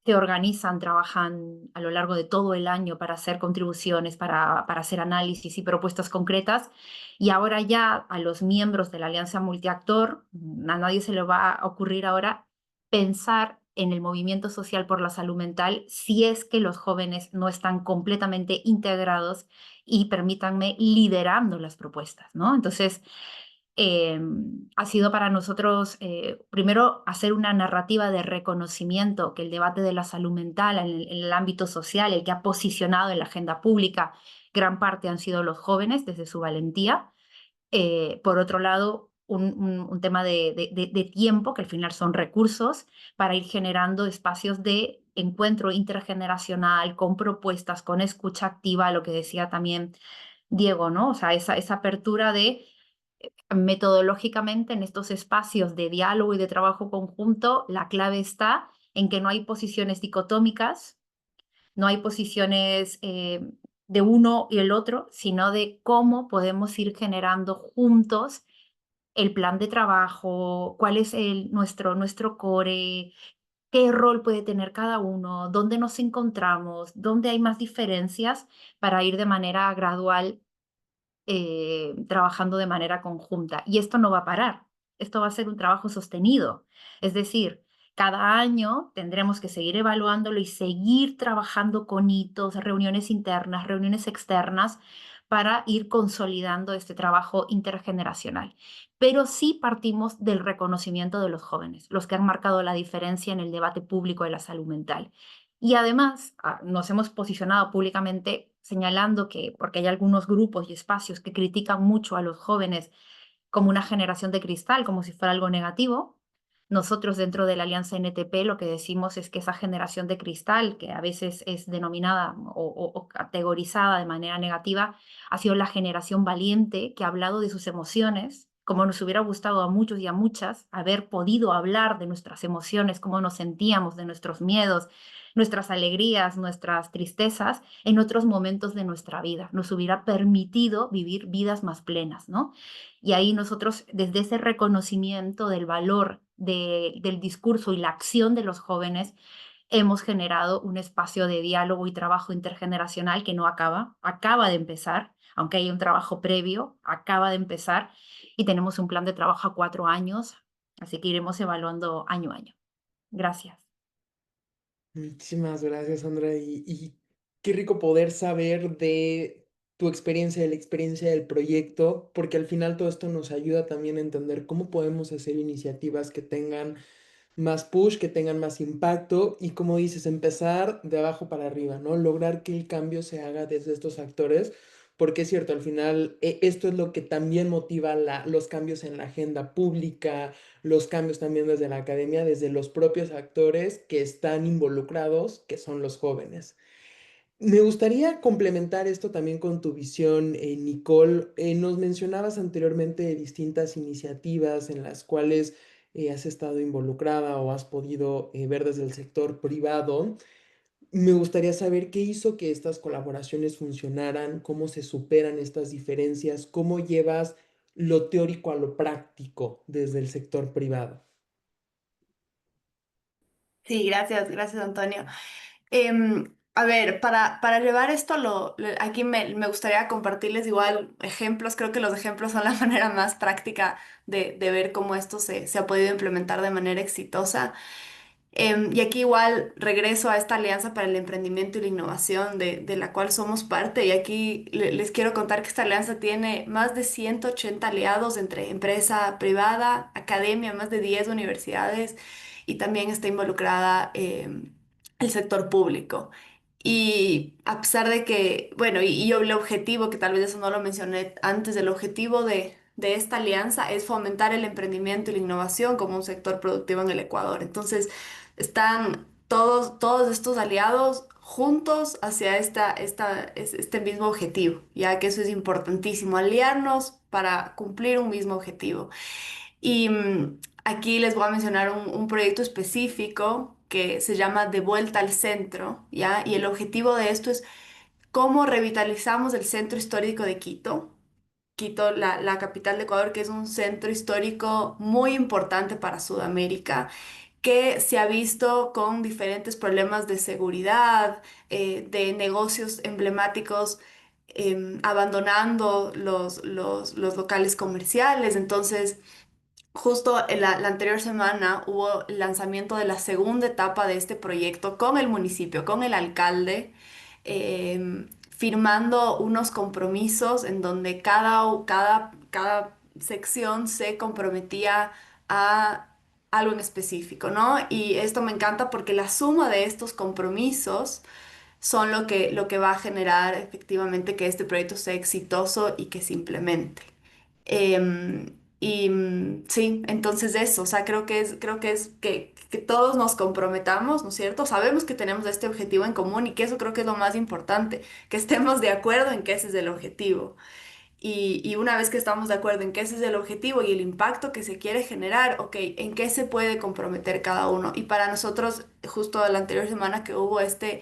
Se organizan, trabajan a lo largo de todo el año para hacer contribuciones, para hacer análisis y propuestas concretas. Y ahora ya a los miembros de la Alianza Multiactor, a nadie se le va a ocurrir ahora pensar en el movimiento social por la salud mental si es que los jóvenes no están completamente integrados y, permítanme, liderando las propuestas, ¿no? Entonces, ha sido para nosotros, primero, hacer una narrativa de reconocimiento que el debate de la salud mental en el ámbito social, el que ha posicionado en la agenda pública, gran parte han sido los jóvenes desde su valentía. Por otro lado, un tema de tiempo, que al final son recursos, para ir generando espacios de encuentro intergeneracional, con propuestas, con escucha activa, lo que decía también Diego, ¿no? O sea, esa apertura de metodológicamente en estos espacios de diálogo y de trabajo conjunto, la clave está en que no hay posiciones dicotómicas, no hay posiciones de uno y el otro, sino de cómo podemos ir generando juntos el plan de trabajo, cuál es nuestro core, qué rol puede tener cada uno, dónde nos encontramos, dónde hay más diferencias para ir de manera gradual trabajando de manera conjunta. Y esto no va a parar, esto va a ser un trabajo sostenido. Es decir, cada año tendremos que seguir evaluándolo y seguir trabajando con hitos, reuniones internas, reuniones externas, para ir consolidando este trabajo intergeneracional. Pero sí partimos del reconocimiento de los jóvenes, los que han marcado la diferencia en el debate público de la salud mental. Y además nos hemos posicionado públicamente señalando que, porque hay algunos grupos y espacios que critican mucho a los jóvenes como una generación de cristal, como si fuera algo negativo, Nosotros dentro de la Alianza NTP lo que decimos es que esa generación de cristal, que a veces es denominada o categorizada de manera negativa, ha sido la generación valiente que ha hablado de sus emociones, como nos hubiera gustado a muchos y a muchas haber podido hablar de nuestras emociones, cómo nos sentíamos, de nuestros miedos, nuestras alegrías, nuestras tristezas en otros momentos de nuestra vida. Nos hubiera permitido vivir vidas más plenas, ¿no? Y ahí nosotros, desde ese reconocimiento del valor del discurso y la acción de los jóvenes, hemos generado un espacio de diálogo y trabajo intergeneracional que no acaba de empezar, aunque hay un trabajo previo, acaba de empezar y tenemos un plan de trabajo a 4 años, así que iremos evaluando año a año. Gracias. Muchísimas gracias, Sandra. Y qué rico poder saber de tu experiencia, de la experiencia del proyecto, porque al final todo esto nos ayuda también a entender cómo podemos hacer iniciativas que tengan más push, que tengan más impacto y como dices, empezar de abajo para arriba, ¿no? Lograr que el cambio se haga desde estos actores, porque es cierto, al final esto es lo que también motiva los cambios en la agenda pública, los cambios también desde la academia, desde los propios actores que están involucrados, que son los jóvenes. Me gustaría complementar esto también con tu visión, Nicole. Nos mencionabas anteriormente de distintas iniciativas en las cuales has estado involucrada o has podido ver desde el sector privado. Me gustaría saber qué hizo que estas colaboraciones funcionaran, cómo se superan estas diferencias, cómo llevas lo teórico a lo práctico desde el sector privado. Sí, gracias, gracias Antonio. A ver, para llevar esto, aquí me gustaría compartirles igual ejemplos. Creo que los ejemplos son la manera más práctica de ver cómo esto se ha podido implementar de manera exitosa. Y aquí igual regreso a esta Alianza para el Emprendimiento y la Innovación de la cual somos parte. Y aquí les quiero contar que esta alianza tiene más de 180 aliados entre empresa privada, academia, más de 10 universidades y también está involucrada el sector público. Y a pesar de que, bueno, y el objetivo, que tal vez eso no lo mencioné antes, el objetivo de esta alianza es fomentar el emprendimiento y la innovación como un sector productivo en el Ecuador. Entonces, están todos estos aliados juntos hacia este mismo objetivo, ya que eso es importantísimo, aliarnos para cumplir un mismo objetivo. Y aquí les voy a mencionar un proyecto específico que se llama De Vuelta al Centro, ¿ya? Y el objetivo de esto es cómo revitalizamos el centro histórico de Quito. Quito, la capital de Ecuador, que es un centro histórico muy importante para Sudamérica, que se ha visto con diferentes problemas de seguridad, de negocios emblemáticos abandonando los locales comerciales. Entonces, justo en la anterior semana hubo el lanzamiento de la segunda etapa de este proyecto con el municipio, con el alcalde, firmando unos compromisos en donde cada sección se comprometía a algo en específico, ¿no? Y esto me encanta porque la suma de estos compromisos son lo que va a generar efectivamente que este proyecto sea exitoso y que se implemente. Sí, entonces eso, o sea, creo que es que todos nos comprometamos, ¿no es cierto? Sabemos que tenemos este objetivo en común y que eso creo que es lo más importante, que estemos de acuerdo en que ese es el objetivo. Y una vez que estamos de acuerdo en que ese es el objetivo y el impacto que se quiere generar, ok, ¿en qué se puede comprometer cada uno? Y para nosotros, justo la anterior semana que hubo este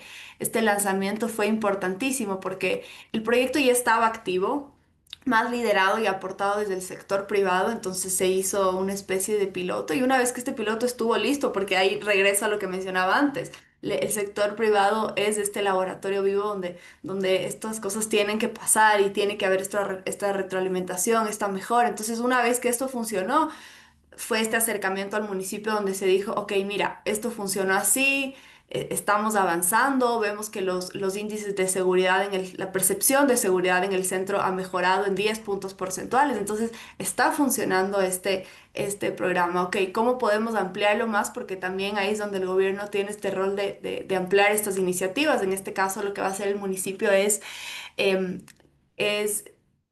lanzamiento fue importantísimo porque el proyecto ya estaba activo, más liderado y aportado desde el sector privado, entonces se hizo una especie de piloto y una vez que este piloto estuvo listo, porque ahí regresa a lo que mencionaba antes. El sector privado es este laboratorio vivo donde estas cosas tienen que pasar y tiene que haber esta retroalimentación, esta mejora. Entonces, una vez que esto funcionó, fue este acercamiento al municipio donde se dijo, ok, mira, esto funcionó así, estamos avanzando, vemos que los índices de seguridad la percepción de seguridad en el centro ha mejorado en 10 puntos porcentuales, entonces está funcionando este programa, ok, ¿cómo podemos ampliarlo más? Porque también ahí es donde el gobierno tiene este rol de ampliar estas iniciativas, en este caso lo que va a hacer el municipio em, es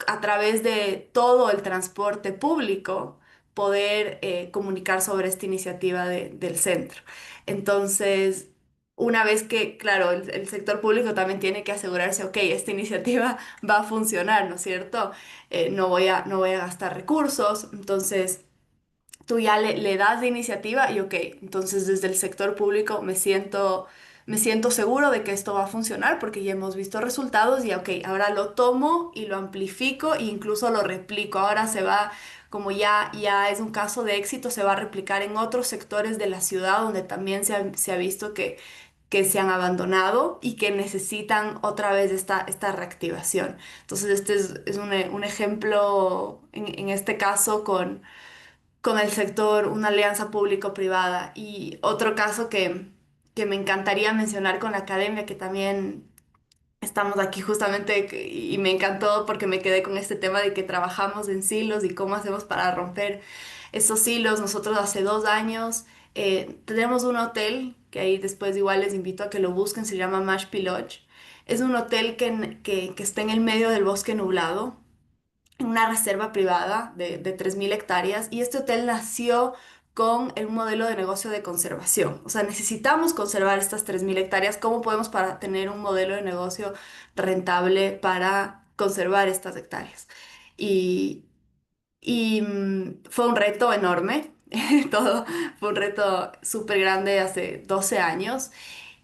a través de todo el transporte público poder comunicar sobre esta iniciativa del centro. Entonces, una vez que, claro, el sector público también tiene que asegurarse, ok, esta iniciativa va a funcionar, ¿no es cierto? No voy a gastar recursos, entonces tú ya le das de iniciativa y ok, entonces desde el sector público me siento seguro de que esto va a funcionar porque ya hemos visto resultados y ok, ahora lo tomo y lo amplifico e incluso lo replico. Ahora se va, como ya es un caso de éxito, se va a replicar en otros sectores de la ciudad donde también se ha visto que se han abandonado y que necesitan otra vez esta reactivación. Entonces, este es un ejemplo en este caso con el sector, una alianza público-privada. Y otro caso que me encantaría mencionar con la academia, que también estamos aquí justamente y me encantó porque me quedé con este tema de que trabajamos en silos y cómo hacemos para romper esos silos. Nosotros hace 2 años tenemos un hotel, que ahí después igual les invito a que lo busquen, se llama Mashpee Lodge. Es un hotel que está en el medio del bosque nublado, en una reserva privada de 3.000 hectáreas y este hotel nació con un modelo de negocio de conservación. O sea, necesitamos conservar estas 3.000 hectáreas. ¿Cómo podemos para tener un modelo de negocio rentable para conservar estas hectáreas? Y, fue un reto enorme, todo fue un reto súper grande hace 12 años.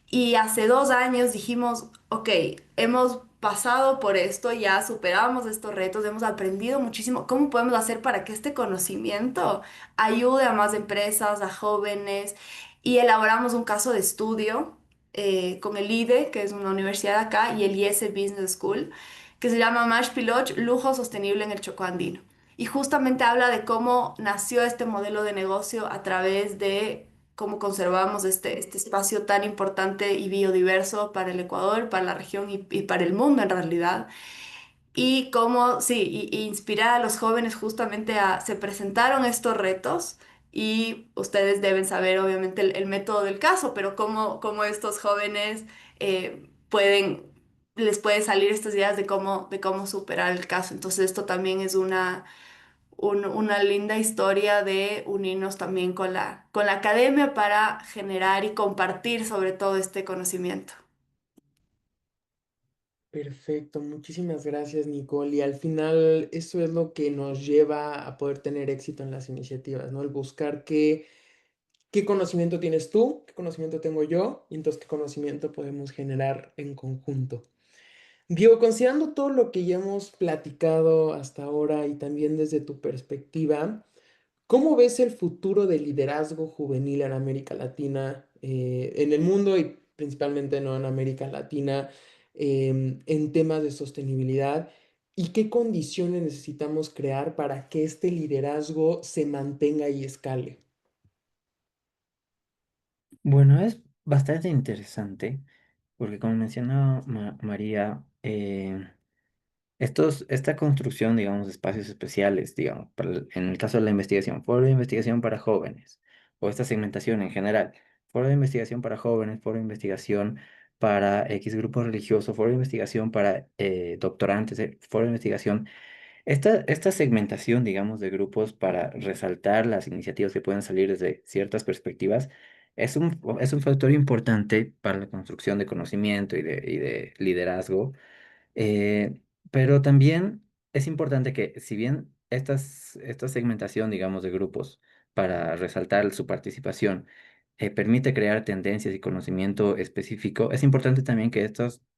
Y hace 2 años dijimos, ok, hemos pasado por esto, ya superamos estos retos, hemos aprendido muchísimo. ¿Cómo podemos hacer para que este conocimiento ayude a más empresas, a jóvenes? Y elaboramos un caso de estudio con el IDE, que es una universidad acá, y el IESE Business School, que se llama Mashpee Lodge, Lujo Sostenible en el Chocó Andino. Y justamente habla de cómo nació este modelo de negocio a través de cómo conservamos este espacio tan importante y biodiverso para el Ecuador, para la región y para el mundo en realidad. Y cómo, sí, y inspirar a los jóvenes justamente se presentaron estos retos y ustedes deben saber obviamente el método del caso, pero cómo estos jóvenes les puede salir estas ideas de cómo superar el caso. Entonces esto también es una linda historia de unirnos también con la academia para generar y compartir sobre todo este conocimiento. Perfecto, muchísimas gracias, Nicole. Y al final, eso es lo que nos lleva a poder tener éxito en las iniciativas, ¿no? El buscar qué conocimiento tienes tú, qué conocimiento tengo yo, y entonces qué conocimiento podemos generar en conjunto. Diego, considerando todo lo que ya hemos platicado hasta ahora y también desde tu perspectiva, ¿cómo ves el futuro del liderazgo juvenil en América Latina, en el mundo y principalmente no en América Latina, en temas de sostenibilidad? ¿Y qué condiciones necesitamos crear para que este liderazgo se mantenga y escale? Bueno, es bastante interesante porque como mencionaba María, esta construcción, digamos, de espacios especiales, digamos, en el caso de la investigación, foro de investigación para jóvenes, o esta segmentación en general, foro de investigación para jóvenes, foro de investigación para X grupo religioso, foro de investigación para doctorantes, foro de investigación, esta segmentación, digamos, de grupos para resaltar las iniciativas que pueden salir desde ciertas perspectivas, es un factor importante para la construcción de conocimiento y de liderazgo, eh, pero también es importante que, si bien esta segmentación, digamos, de grupos para resaltar su participación permite crear tendencias y conocimiento específico, es importante también que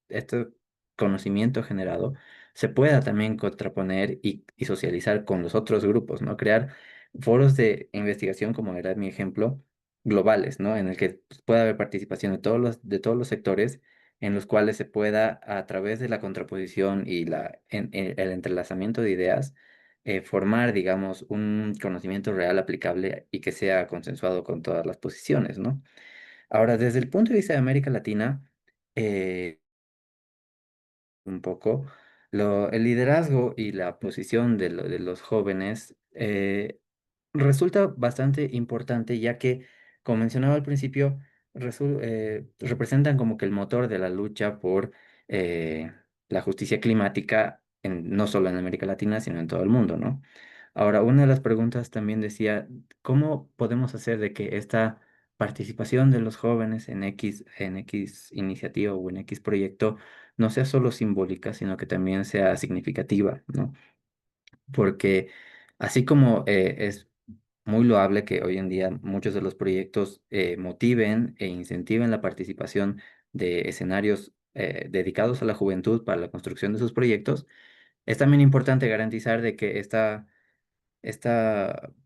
este conocimiento generado se pueda también contraponer y socializar con los otros grupos, ¿no? Crear foros de investigación, como era mi ejemplo, globales, ¿no? En el que pueda haber participación de todos los sectores en los cuales se pueda, a través de la contraposición y el entrelazamiento de ideas, formar, digamos, un conocimiento real aplicable y que sea consensuado con todas las posiciones, ¿no? Ahora, desde el punto de vista de América Latina, eh, un poco, el liderazgo y la posición de los jóvenes resulta bastante importante, ya que, como mencionaba al principio, representan como que el motor de la lucha por la justicia climática, no solo en América Latina, sino en todo el mundo, ¿no? Ahora, una de las preguntas también decía, ¿cómo podemos hacer de que esta participación de los jóvenes en X iniciativa o en X proyecto no sea solo simbólica, sino que también sea significativa, ¿no? Porque así como es muy loable que hoy en día muchos de los proyectos motiven e incentiven la participación de escenarios dedicados a la juventud para la construcción de sus proyectos, es también importante garantizar de que esta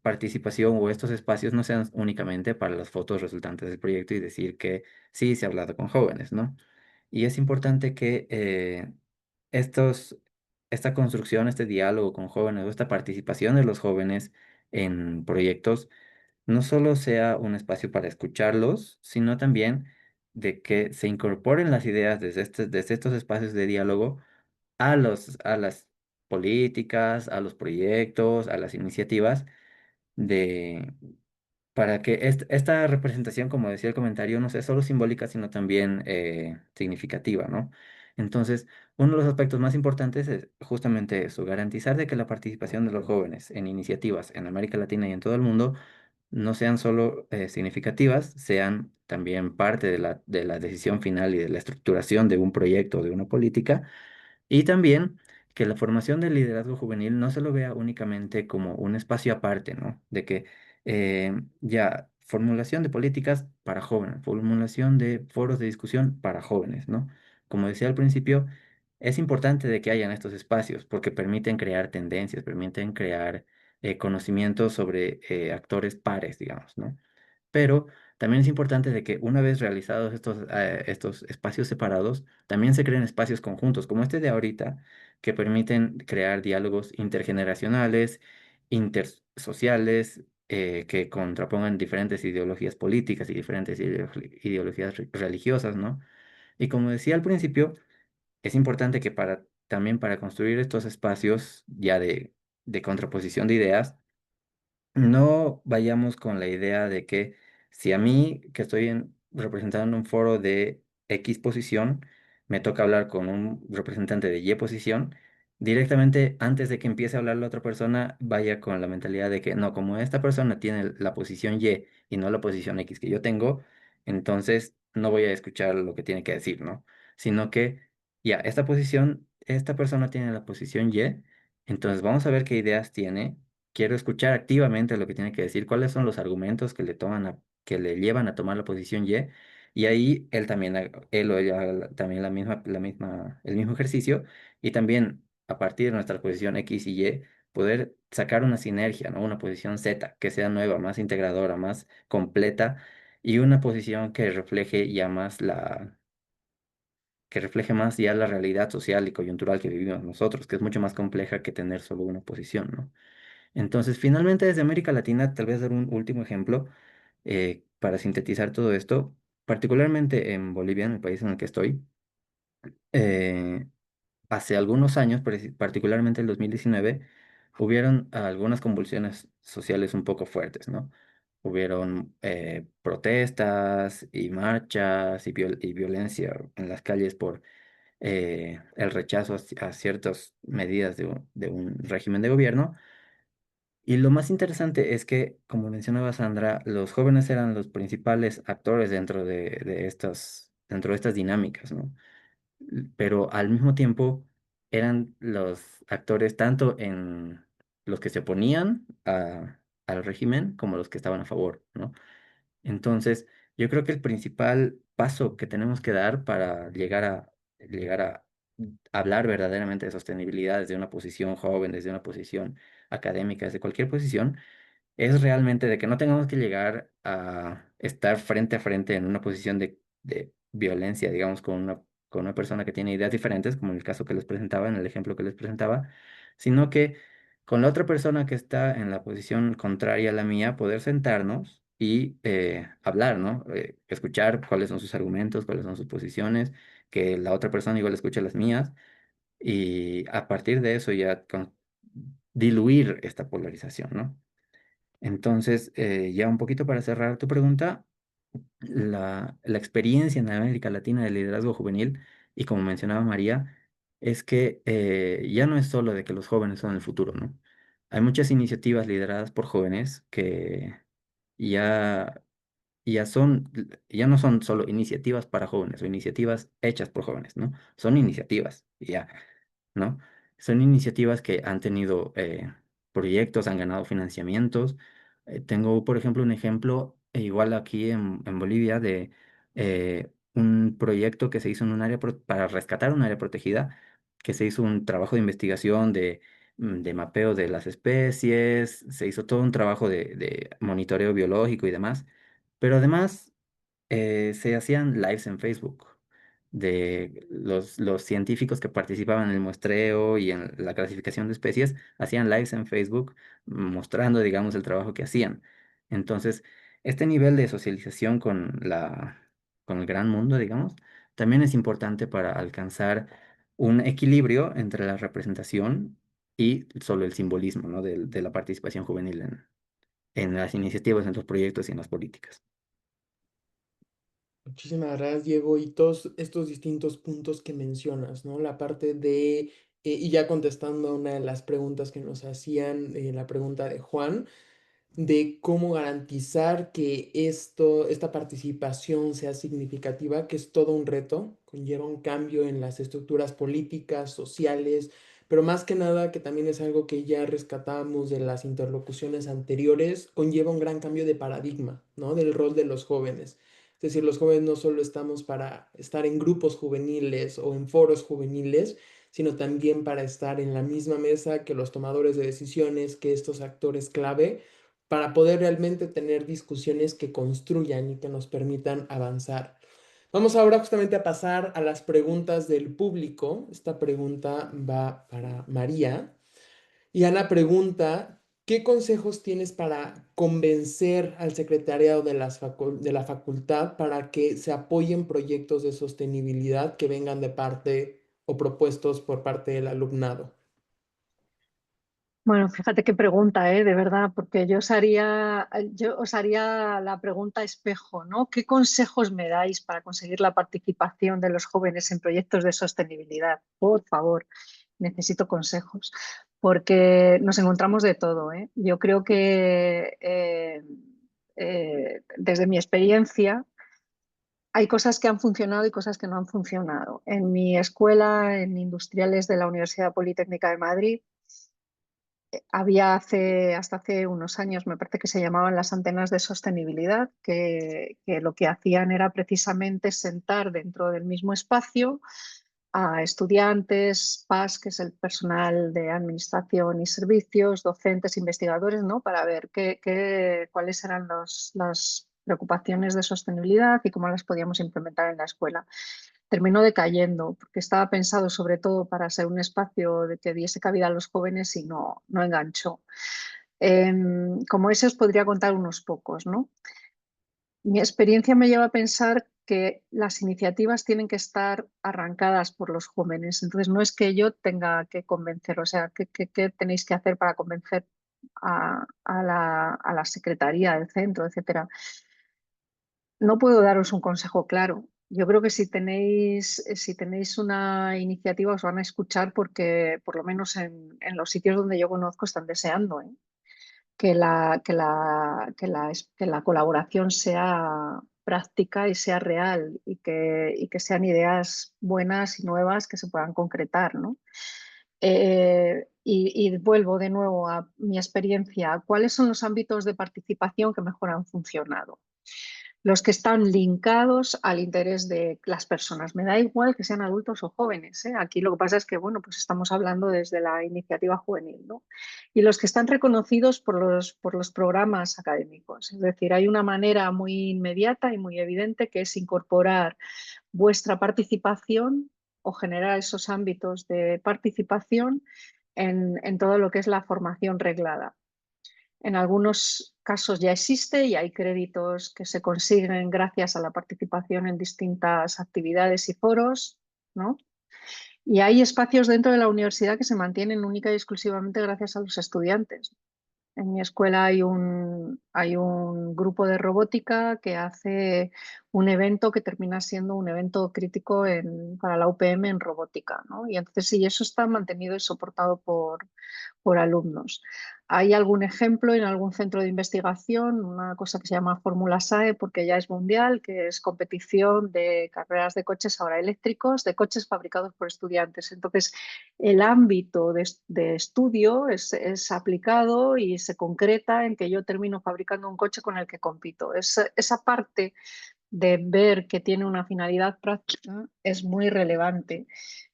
participación o estos espacios no sean únicamente para las fotos resultantes del proyecto y decir que sí, se ha hablado con jóvenes, ¿no? Y es importante que estos, esta construcción, este diálogo con jóvenes o esta participación de los jóvenes en proyectos no solo sea un espacio para escucharlos, sino también de que se incorporen las ideas desde estos espacios de diálogo a las políticas, a los proyectos, a las iniciativas de, para que esta representación, como decía el comentario, no sea solo simbólica, sino también significativa, ¿no? Entonces, uno de los aspectos más importantes es justamente eso, garantizar de que la participación de los jóvenes en iniciativas en América Latina y en todo el mundo no sean solo significativas, sean también parte de la decisión final y de la estructuración de un proyecto o de una política y también que la formación del liderazgo juvenil no se lo vea únicamente como un espacio aparte, ¿no? De que ya, formulación de políticas para jóvenes, formulación de foros de discusión para jóvenes, ¿no? Como decía al principio, es importante de que hayan estos espacios porque permiten crear tendencias, permiten crear conocimientos sobre actores pares, digamos, ¿no? Pero también es importante de que una vez realizados estos espacios separados, también se creen espacios conjuntos, como este de ahorita, que permiten crear diálogos intergeneracionales, intersociales, que contrapongan diferentes ideologías políticas y diferentes ideologías religiosas, ¿no? Y como decía al principio, es importante que también para construir estos espacios ya de contraposición de ideas, no vayamos con la idea de que si a mí, que estoy representando un foro de X posición, me toca hablar con un representante de Y posición, directamente antes de que empiece a hablar la otra persona, vaya con la mentalidad de que no, como esta persona tiene la posición Y no la posición X que yo tengo, entonces no voy a escuchar lo que tiene que decir, ¿no? Sino que ya, esta persona tiene la posición Y, entonces vamos a ver qué ideas tiene. Quiero escuchar activamente lo que tiene que decir, cuáles son los argumentos que le llevan a tomar la posición y ahí él también, él o ella haga también el mismo ejercicio, y también a partir de nuestra posición X y Y, poder sacar una sinergia, ¿no? Una posición Z, que sea nueva, más integradora, más completa, y una posición que refleje más ya la realidad social y coyuntural que vivimos nosotros, que es mucho más compleja que tener solo una posición, ¿no? Entonces, finalmente, desde América Latina, tal vez dar un último ejemplo para sintetizar todo esto, particularmente en Bolivia, en el país en el que estoy, eh, hace algunos años, particularmente el 2019, hubieron algunas convulsiones sociales un poco fuertes, ¿no? Hubieron protestas y marchas y violencia en las calles por el rechazo a ciertas medidas de un régimen de gobierno. Y lo más interesante es que, como mencionaba Sandra, los jóvenes eran los principales actores dentro de estas dinámicas, ¿no? Pero al mismo tiempo eran los actores tanto en los que se oponían al régimen como los que estaban a favor, ¿no? Entonces, yo creo que el principal paso que tenemos que dar para llegar a hablar verdaderamente de sostenibilidad desde una posición joven, desde una posición académica, desde cualquier posición, es realmente de que no tengamos que llegar a estar frente a frente en una posición de violencia, digamos, con una persona que tiene ideas diferentes, como en el caso que les presentaba, en el ejemplo que les presentaba, sino que con la otra persona que está en la posición contraria a la mía, poder sentarnos y hablar, ¿no? Escuchar cuáles son sus argumentos, cuáles son sus posiciones, que la otra persona igual escuche las mías y a partir de eso ya diluir esta polarización, ¿no? Entonces, ya un poquito para cerrar tu pregunta, la experiencia en América Latina del liderazgo juvenil, y como mencionaba María, es que ya no es solo de que los jóvenes son el futuro, ¿no? hay muchas iniciativas lideradas por jóvenes que ya, ya no son solo iniciativas para jóvenes o iniciativas hechas por jóvenes, ¿no? Son iniciativas, y ya, ¿no? Son iniciativas que han tenido proyectos, han ganado financiamientos. Tengo, por ejemplo, un ejemplo igual aquí en Bolivia de un proyecto que se hizo en un área para rescatar un área protegida, que se hizo un trabajo de investigación de mapeo de las especies, se hizo todo un trabajo de monitoreo biológico y demás, pero además se hacían lives en Facebook de los científicos que participaban en el muestreo y en la clasificación de especies, hacían lives en Facebook mostrando, digamos, el trabajo que hacían. Entonces, este nivel de socialización con el gran mundo, digamos, también es importante para alcanzar un equilibrio entre la representación y solo el simbolismo, ¿no? de la participación juvenil en las iniciativas, en los proyectos y en las políticas. Muchísimas gracias, Diego, y todos estos distintos puntos que mencionas, ¿no? La parte de, y ya contestando a una de las preguntas que nos hacían, la pregunta de Juan, de cómo garantizar que esta participación sea significativa, que es todo un reto, conlleva un cambio en las estructuras políticas, sociales, pero más que nada, que también es algo que ya rescatamos de las interlocuciones anteriores, conlleva un gran cambio de paradigma, ¿no? Del rol de los jóvenes. Es decir, los jóvenes no solo estamos para estar en grupos juveniles o en foros juveniles, sino también para estar en la misma mesa que los tomadores de decisiones, que estos actores clave para poder realmente tener discusiones que construyan y que nos permitan avanzar. Vamos ahora justamente a pasar a las preguntas del público. Esta pregunta va para María. Y Ana pregunta, ¿qué consejos tienes para convencer al secretariado de de la facultad para que se apoyen proyectos de sostenibilidad que vengan de parte o propuestos por parte del alumnado? Bueno, fíjate qué pregunta, de verdad, porque yo os haría la pregunta espejo, ¿no? ¿Qué consejos me dais para conseguir la participación de los jóvenes en proyectos de sostenibilidad? Por favor, necesito consejos, porque nos encontramos de todo, ¿eh? Yo creo que desde mi experiencia hay cosas que han funcionado y cosas que no han funcionado. En mi escuela, en Industriales de la Universidad Politécnica de Madrid, había hasta hace unos años, me parece que se llamaban las antenas de sostenibilidad, que lo que hacían era precisamente sentar dentro del mismo espacio a estudiantes, PAS, que es el personal de administración y servicios, docentes, investigadores, ¿no? Para ver cuáles eran las preocupaciones de sostenibilidad y cómo las podíamos implementar en la escuela. Terminó decayendo porque estaba pensado sobre todo para ser un espacio de que diese cabida a los jóvenes y no enganchó. Como ese os podría contar unos pocos, ¿no? Mi experiencia me lleva a pensar que las iniciativas tienen que estar arrancadas por los jóvenes. Entonces, no es que yo tenga que convencer, o sea, ¿qué tenéis que hacer para convencer a la secretaría del centro, etcétera? No puedo daros un consejo claro. Yo creo que si tenéis una iniciativa os van a escuchar porque, por lo menos en los sitios donde yo conozco, están deseando, ¿eh? Que la colaboración sea práctica y sea real y que sean ideas buenas y nuevas que se puedan concretar, ¿no? Y vuelvo de nuevo a mi experiencia. ¿Cuáles son los ámbitos de participación que mejor han funcionado? Los que están linkados al interés de las personas. Me da igual que sean adultos o jóvenes, ¿eh? Aquí lo que pasa es que, bueno, pues estamos hablando desde la iniciativa juvenil, ¿no? Y los que están reconocidos por los programas académicos. Es decir, hay una manera muy inmediata y muy evidente que es incorporar vuestra participación o generar esos ámbitos de participación en todo lo que es la formación reglada. En algunos casos ya existe y hay créditos que se consiguen gracias a la participación en distintas actividades y foros, ¿no? Y hay espacios dentro de la universidad que se mantienen única y exclusivamente gracias a los estudiantes. En mi escuela hay un grupo de robótica que hace un evento que termina siendo un evento crítico para la UPM en robótica, ¿no? Y entonces sí, eso está mantenido y soportado por alumnos. Hay algún ejemplo en algún centro de investigación, una cosa que se llama Fórmula SAE, porque ya es mundial, que es competición de carreras de coches ahora eléctricos, de coches fabricados por estudiantes. Entonces, el ámbito de estudio es aplicado y se concreta en que yo termino fabricando un coche con el que compito. Esa parte de ver que tiene una finalidad práctica es muy relevante.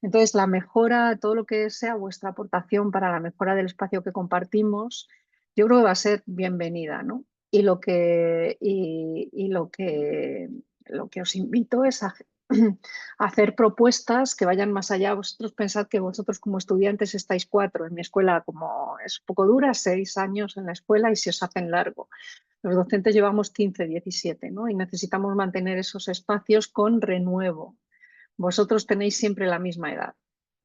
Entonces, la mejora, todo lo que sea vuestra aportación para la mejora del espacio que compartimos, yo creo que va a ser bienvenida, ¿no? Lo que os invito es a, a hacer propuestas que vayan más allá. Vosotros pensad que vosotros como estudiantes estáis 4, en mi escuela como es un poco dura, 6 años en la escuela y se os hacen largo. Los docentes llevamos 15, 17, ¿no? Y necesitamos mantener esos espacios con renuevo. Vosotros tenéis siempre la misma edad.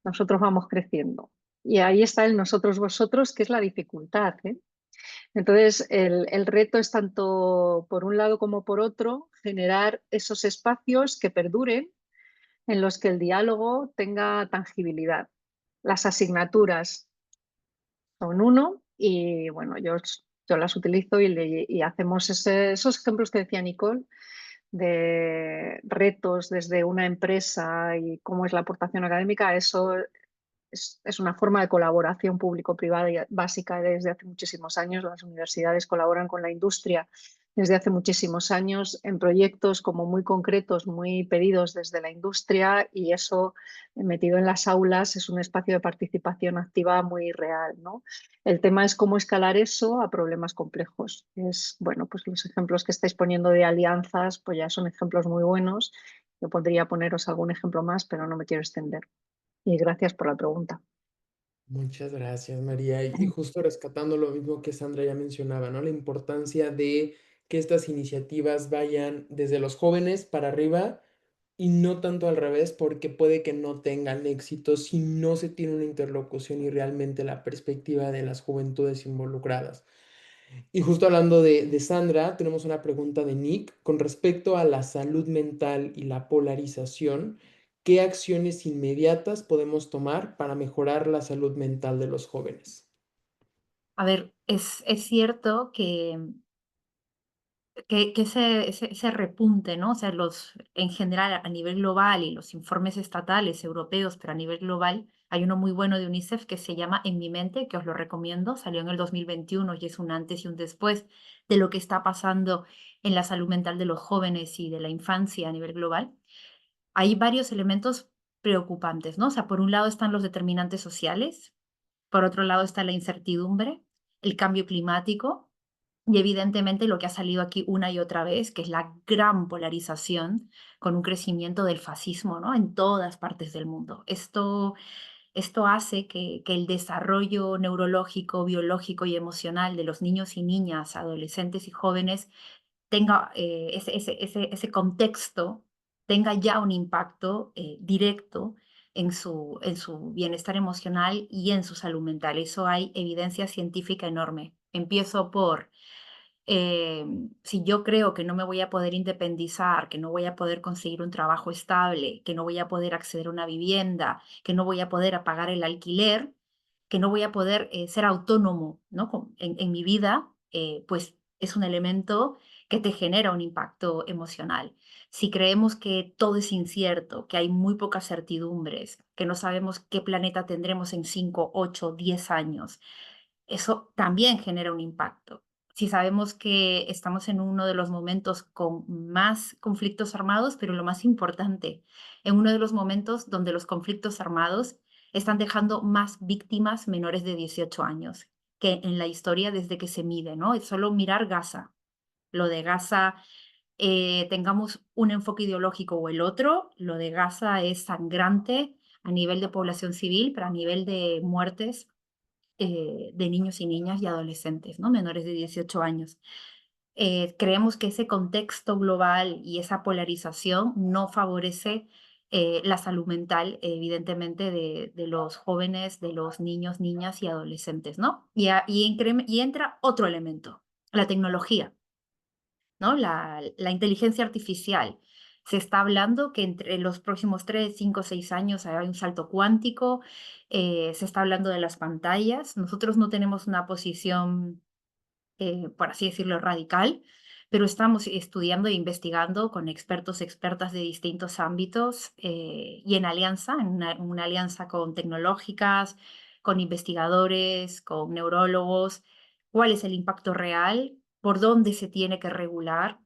Nosotros vamos creciendo. Y ahí está el nosotros vosotros, que es la dificultad, ¿eh? Entonces, el reto es tanto por un lado como por otro, generar esos espacios que perduren, en los que el diálogo tenga tangibilidad. Las asignaturas son uno y bueno, yo las utilizo y hacemos esos ejemplos que decía Nicole de retos desde una empresa y cómo es la aportación académica. Eso es una forma de colaboración público-privada básica desde hace muchísimos años. Las universidades colaboran con la industria desde hace muchísimos años en proyectos como muy concretos, muy pedidos desde la industria, y eso metido en las aulas es un espacio de participación activa muy real, ¿no? El tema es cómo escalar eso a problemas complejos. Bueno, pues los ejemplos que estáis poniendo de alianzas, pues ya son ejemplos muy buenos. Yo podría poneros algún ejemplo más, pero no me quiero extender. Y gracias por la pregunta. Muchas gracias, María. Y justo rescatando lo mismo que Sandra ya mencionaba, ¿no? La importancia de que estas iniciativas vayan desde los jóvenes para arriba y no tanto al revés, porque puede que no tengan éxito si no se tiene una interlocución y realmente la perspectiva de las juventudes involucradas. Y justo hablando de Sandra, tenemos una pregunta de Nick con respecto a la salud mental y la polarización. ¿Qué acciones inmediatas podemos tomar para mejorar la salud mental de los jóvenes? A ver, es cierto que ese repunte, ¿no? O sea, en general a nivel global y los informes estatales europeos, pero a nivel global, hay uno muy bueno de UNICEF que se llama En mi mente, que os lo recomiendo, salió en el 2021 y es un antes y un después de lo que está pasando en la salud mental de los jóvenes y de la infancia a nivel global. Hay varios elementos preocupantes, ¿no? O sea, por un lado están los determinantes sociales, por otro lado está la incertidumbre, el cambio climático y evidentemente lo que ha salido aquí una y otra vez, que es la gran polarización con un crecimiento del fascismo, ¿no? En todas partes del mundo. Esto hace que el desarrollo neurológico, biológico y emocional de los niños y niñas, adolescentes y jóvenes tenga ese contexto, tenga ya un impacto directo en su bienestar emocional y en su salud mental. Eso hay evidencia científica enorme. Empiezo por si yo creo que no me voy a poder independizar, que no voy a poder conseguir un trabajo estable, que no voy a poder acceder a una vivienda, que no voy a poder pagar el alquiler, que no voy a poder ser autónomo, ¿no? En mi vida, pues es un elemento que te genera un impacto emocional. Si creemos que todo es incierto, que hay muy pocas certidumbres, que no sabemos qué planeta tendremos en 5, 8, 10 años, eso también genera un impacto. Si sabemos que estamos en uno de los momentos con más conflictos armados, pero lo más importante, en uno de los momentos donde los conflictos armados están dejando más víctimas menores de 18 años que en la historia desde que se mide, ¿no? Es solo mirar Gaza. Lo de Gaza, tengamos un enfoque ideológico o el otro, lo de Gaza es sangrante a nivel de población civil, pero a nivel de muertes de niños y niñas y adolescentes, ¿no? Menores de 18 años. Creemos que ese contexto global y esa polarización no favorece la salud mental, evidentemente, de los jóvenes, de los niños, niñas y adolescentes, ¿no? Y entra otro elemento, la tecnología, ¿no? La inteligencia artificial. Se está hablando que entre los próximos 3, 5, 6 años hay un salto cuántico. Se está hablando de las pantallas. Nosotros no tenemos una posición, por así decirlo, radical, pero estamos estudiando e investigando con expertos, expertas de distintos ámbitos y en alianza, en una alianza con tecnológicas, con investigadores, con neurólogos, cuál es el impacto real, por dónde se tiene que regular,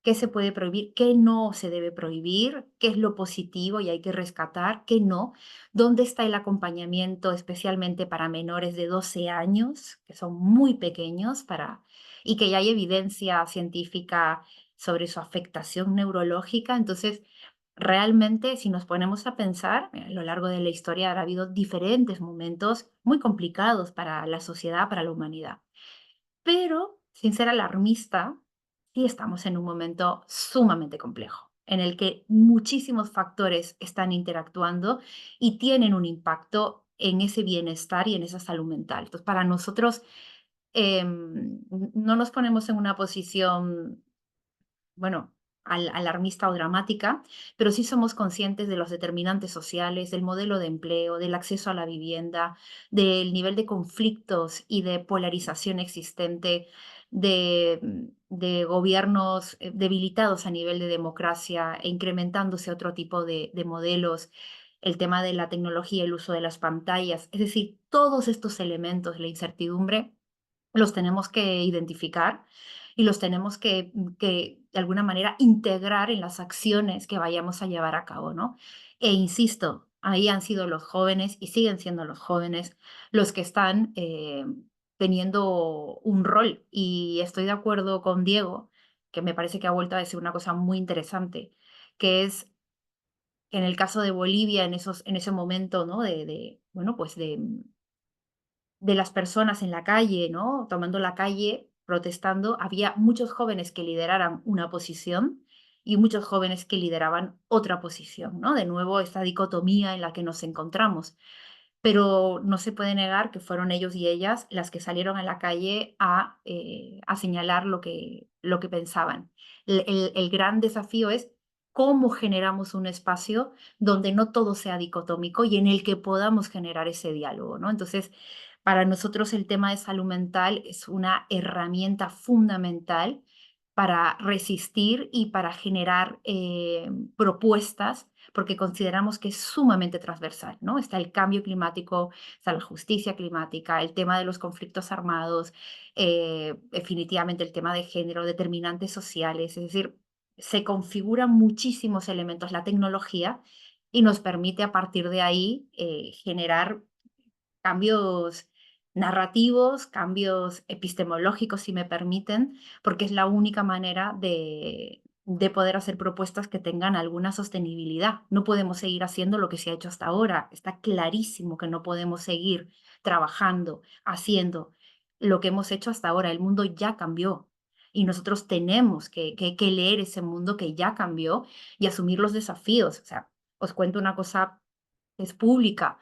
qué se puede prohibir, qué no se debe prohibir, qué es lo positivo y hay que rescatar, qué no, dónde está el acompañamiento especialmente para menores de 12 años, que son muy pequeños y que ya hay evidencia científica sobre su afectación neurológica. Entonces, realmente, si nos ponemos a pensar, a lo largo de la historia ha habido diferentes momentos muy complicados para la sociedad, para la humanidad. Pero, sin ser alarmista, sí estamos en un momento sumamente complejo, en el que muchísimos factores están interactuando y tienen un impacto en ese bienestar y en esa salud mental. Entonces, para nosotros, no nos ponemos en una posición, bueno, alarmista o dramática, pero sí somos conscientes de los determinantes sociales, del modelo de empleo, del acceso a la vivienda, del nivel de conflictos y de polarización existente, de gobiernos debilitados a nivel de democracia e incrementándose otro tipo de modelos, el tema de la tecnología, el uso de las pantallas, es decir, todos estos elementos, la incertidumbre, los tenemos que identificar y los tenemos que de alguna manera integrar en las acciones que vayamos a llevar a cabo, ¿no? E insisto, ahí han sido los jóvenes y siguen siendo los jóvenes los que están teniendo un rol. Y estoy de acuerdo con Diego, que me parece que ha vuelto a decir una cosa muy interesante, que es en el caso de Bolivia, en ese momento, ¿no? Bueno, pues de las personas en la calle, ¿no? Tomando la calle, protestando, había muchos jóvenes que lideraran una posición y muchos jóvenes que lideraban otra posición, ¿no? De nuevo, esta dicotomía en la que nos encontramos. Pero no se puede negar que fueron ellos y ellas las que salieron a la calle a señalar lo que pensaban. El gran desafío es cómo generamos un espacio donde no todo sea dicotómico y en el que podamos generar ese diálogo, ¿no? Entonces, para nosotros el tema de salud mental es una herramienta fundamental para resistir y para generar propuestas, porque consideramos que es sumamente transversal, ¿no? Está el cambio climático, está la justicia climática, el tema de los conflictos armados, definitivamente el tema de género, determinantes sociales, es decir, se configuran muchísimos elementos la tecnología y nos permite a partir de ahí generar cambios narrativos, cambios epistemológicos, si me permiten, porque es la única manera de poder hacer propuestas que tengan alguna sostenibilidad. No podemos seguir haciendo lo que se ha hecho hasta ahora. Está clarísimo que no podemos seguir trabajando, haciendo lo que hemos hecho hasta ahora. El mundo ya cambió y nosotros tenemos que leer ese mundo que ya cambió y asumir los desafíos. O sea, os cuento una cosa que es pública.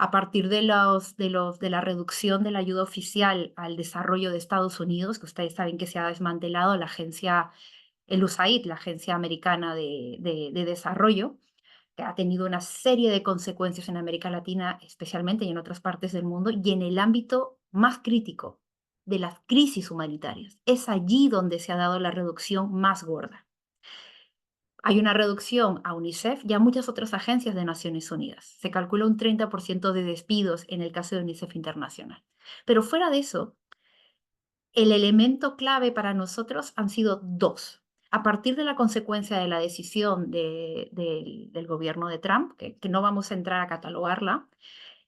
A partir de la reducción de la ayuda oficial al desarrollo de Estados Unidos, que ustedes saben que se ha desmantelado la agencia, el USAID, la Agencia Americana de Desarrollo, que ha tenido una serie de consecuencias en América Latina, especialmente y en otras partes del mundo, y en el ámbito más crítico de las crisis humanitarias. Es allí donde se ha dado la reducción más gorda. Hay una reducción a UNICEF y a muchas otras agencias de Naciones Unidas. Se calcula un 30% de despidos en el caso de UNICEF Internacional. Pero fuera de eso, el elemento clave para nosotros han sido dos. A partir de la consecuencia de la decisión del gobierno de Trump, que no vamos a entrar a catalogarla,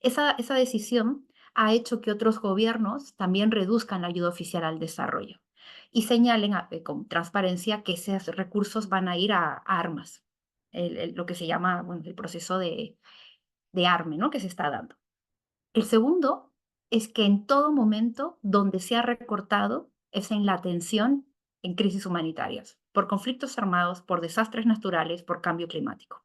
esa decisión ha hecho que otros gobiernos también reduzcan la ayuda oficial al desarrollo y señalen con transparencia que esos recursos van a ir a armas, lo que se llama, bueno, el proceso de arme, ¿no? Que se está dando. El segundo es que en todo momento donde se ha recortado es en la atención en crisis humanitarias, por conflictos armados, por desastres naturales, por cambio climático.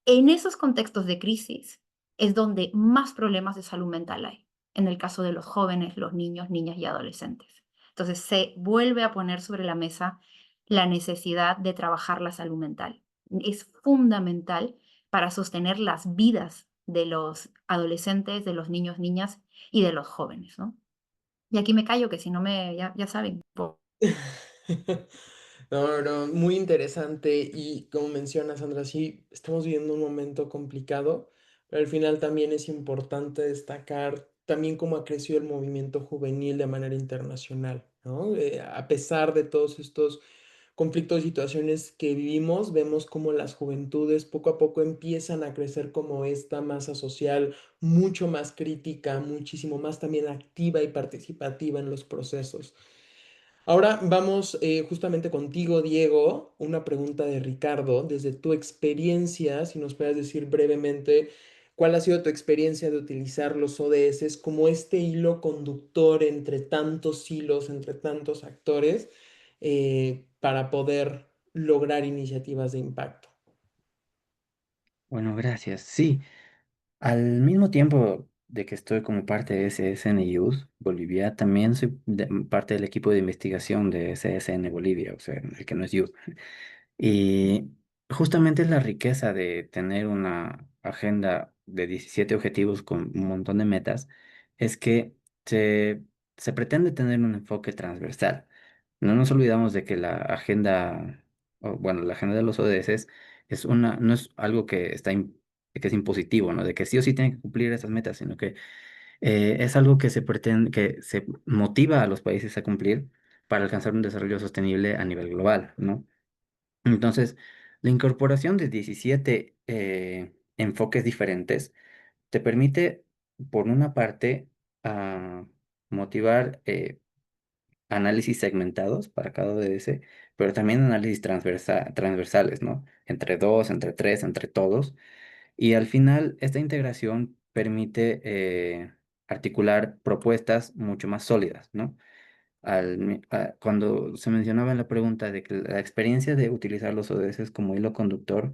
En esos contextos de crisis es donde más problemas de salud mental hay, en el caso de los jóvenes, los niños, niñas y adolescentes. Entonces se vuelve a poner sobre la mesa la necesidad de trabajar la salud mental. Es fundamental para sostener las vidas de los adolescentes, de los niños, niñas y de los jóvenes, ¿no? Y aquí me callo, que si no ya saben. No, no, muy interesante y como mencionas, Sandra, sí, estamos viviendo un momento complicado, pero al final también es importante destacar también cómo ha crecido el movimiento juvenil de manera internacional, ¿no? A pesar de todos estos conflictos y situaciones que vivimos, vemos cómo las juventudes poco a poco empiezan a crecer como esta masa social mucho más crítica, muchísimo más también activa y participativa en los procesos. Ahora vamos justamente contigo, Diego, una pregunta de Ricardo. Desde tu experiencia, si nos puedes decir brevemente cuál ha sido tu experiencia de utilizar los ODS como este hilo conductor entre tantos hilos, entre tantos actores, para poder lograr iniciativas de impacto. Bueno, gracias. Sí, al mismo tiempo de que estoy como parte de SSN Youth Bolivia, también soy parte del equipo de investigación de SSN Bolivia, o sea, el que no es Youth. Y justamente es la riqueza de tener una agenda de 17 objetivos con un montón de metas, es que se pretende tener un enfoque transversal. No nos olvidamos de que la agenda, o bueno, la agenda de los ODS no es algo que que es impositivo, ¿no? De que sí o sí tienen que cumplir esas metas, sino que es algo que se pretende, que se motiva a los países a cumplir para alcanzar un desarrollo sostenible a nivel global, ¿no? Entonces, la incorporación de 17 enfoques diferentes te permite, por una parte, motivar análisis segmentados para cada ODS, pero también análisis transversales, ¿no? Entre dos, entre tres, entre todos. Y al final, esta integración permite articular propuestas mucho más sólidas, ¿no? Cuando se mencionaba en la pregunta de que la experiencia de utilizar los ODS como hilo conductor,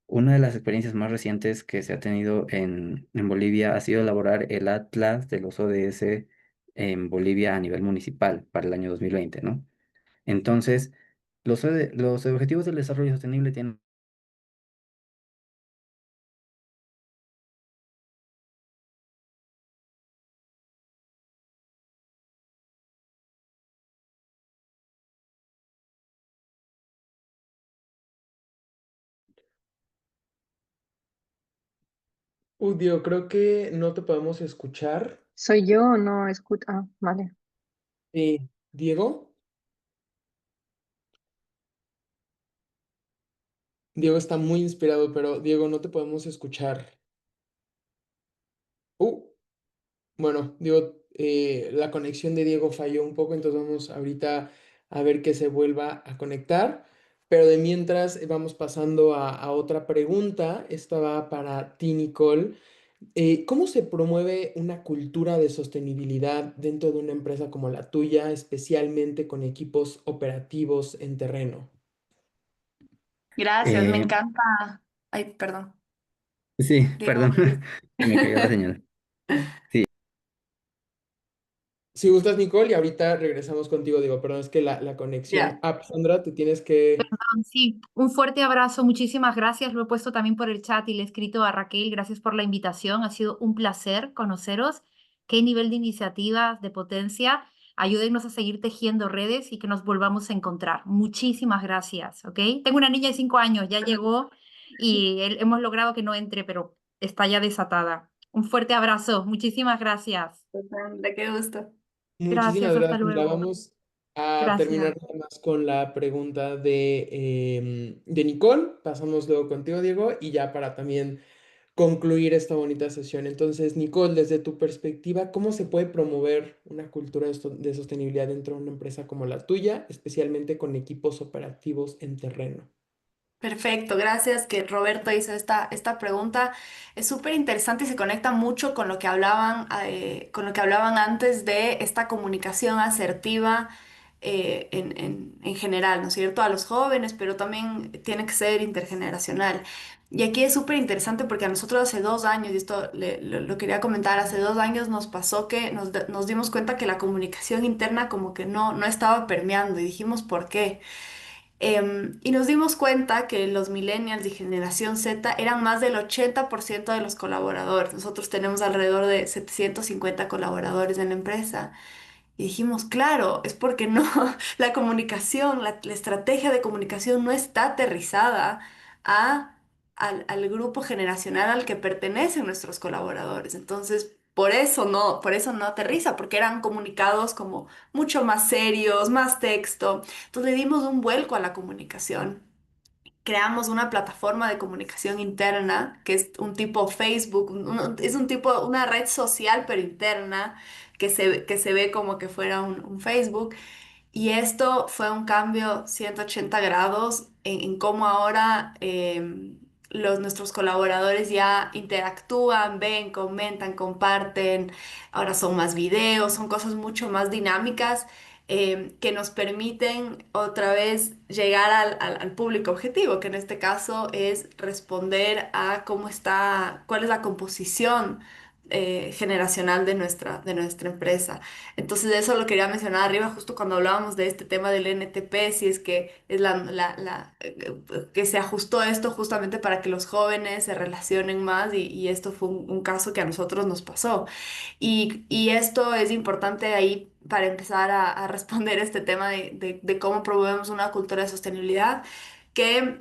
una de las experiencias más recientes que se ha tenido en Bolivia ha sido elaborar el Atlas de los ODS en Bolivia a nivel municipal para el año 2020, ¿no? Entonces, los objetivos del desarrollo sostenible tienen... Diego, creo que no te podemos escuchar. ¿Soy yo o no escucho? Ah, vale. Diego, Diego está muy inspirado, pero Diego, no te podemos escuchar. Uh, Bueno, digo, la conexión de Diego falló un poco, entonces vamos ahorita a ver que se vuelva a conectar. Pero de mientras vamos pasando a otra pregunta. Esta va para ti, Nicole. ¿Cómo se promueve una cultura de sostenibilidad dentro de una empresa como la tuya, especialmente con equipos operativos en terreno? Gracias, me eh, encanta. Ay, perdón. sí, Diego, perdón, se me cayó la señal. Sí, Si gustas, Nicole, y ahorita regresamos contigo, digo, perdón, es que la conexión. ya. Ah, Sandra, te tienes que... Sí, un fuerte abrazo, muchísimas gracias. Lo he puesto también por el chat y le he escrito a Raquel. Gracias por la invitación. Ha sido un placer conoceros. Qué nivel de iniciativas, de potencia. Ayúdennos a seguir tejiendo redes y que nos volvamos a encontrar. Muchísimas gracias, ¿ok? Tengo una niña de 5 años, ya llegó y hemos logrado que no entre, pero está ya desatada. Un fuerte abrazo. Muchísimas gracias. De qué gusto. Muchísimas Gracias, hasta gracias. Sandra. luego. Vamos a terminar Gracias. nada más con la pregunta de Nicole. Pasamos luego contigo, Diego, y ya para también concluir esta bonita sesión. Entonces, Nicole, desde tu perspectiva, ¿cómo se puede promover una cultura de sostenibilidad dentro de una empresa como la tuya, especialmente con equipos operativos en terreno? Perfecto, gracias que Roberto hizo esta pregunta. Es súper interesante y se conecta mucho con lo que hablaban antes de esta comunicación asertiva en general, ¿no es cierto? A los jóvenes, pero también tiene que ser intergeneracional. Y aquí es súper interesante porque a nosotros hace 2 años, y esto lo quería comentar, hace 2 años nos pasó que nos dimos cuenta que la comunicación interna como que no estaba permeando y dijimos, ¿por qué? Y nos dimos cuenta que los millennials y generación Z eran más del 80% de los colaboradores. Nosotros tenemos alrededor de 750 colaboradores en la empresa. Y dijimos, claro, es porque no, la comunicación, la estrategia de comunicación no está aterrizada a, al grupo generacional al que pertenecen nuestros colaboradores. Entonces, por eso no aterriza, porque eran comunicados como mucho más serios, más texto. Entonces le dimos un vuelco a la comunicación. Creamos una plataforma de comunicación interna, que es un tipo Facebook, es un tipo, una red social, pero interna, que se ve como que fuera un Facebook. Y esto fue un cambio 180 grados en cómo ahora nuestros colaboradores ya interactúan, ven, comentan, comparten. Ahora son más videos, son cosas mucho más dinámicas que nos permiten otra vez llegar al público objetivo, que en este caso es responder a cómo está, cuál es la composición generacional de nuestra empresa. Entonces eso lo quería mencionar arriba justo cuando hablábamos de este tema del NTP, si es que es que se ajustó esto justamente para que los jóvenes se relacionen más y esto fue un caso que a nosotros nos pasó. Y esto es importante ahí para empezar a responder este tema de cómo promovemos una cultura de sostenibilidad que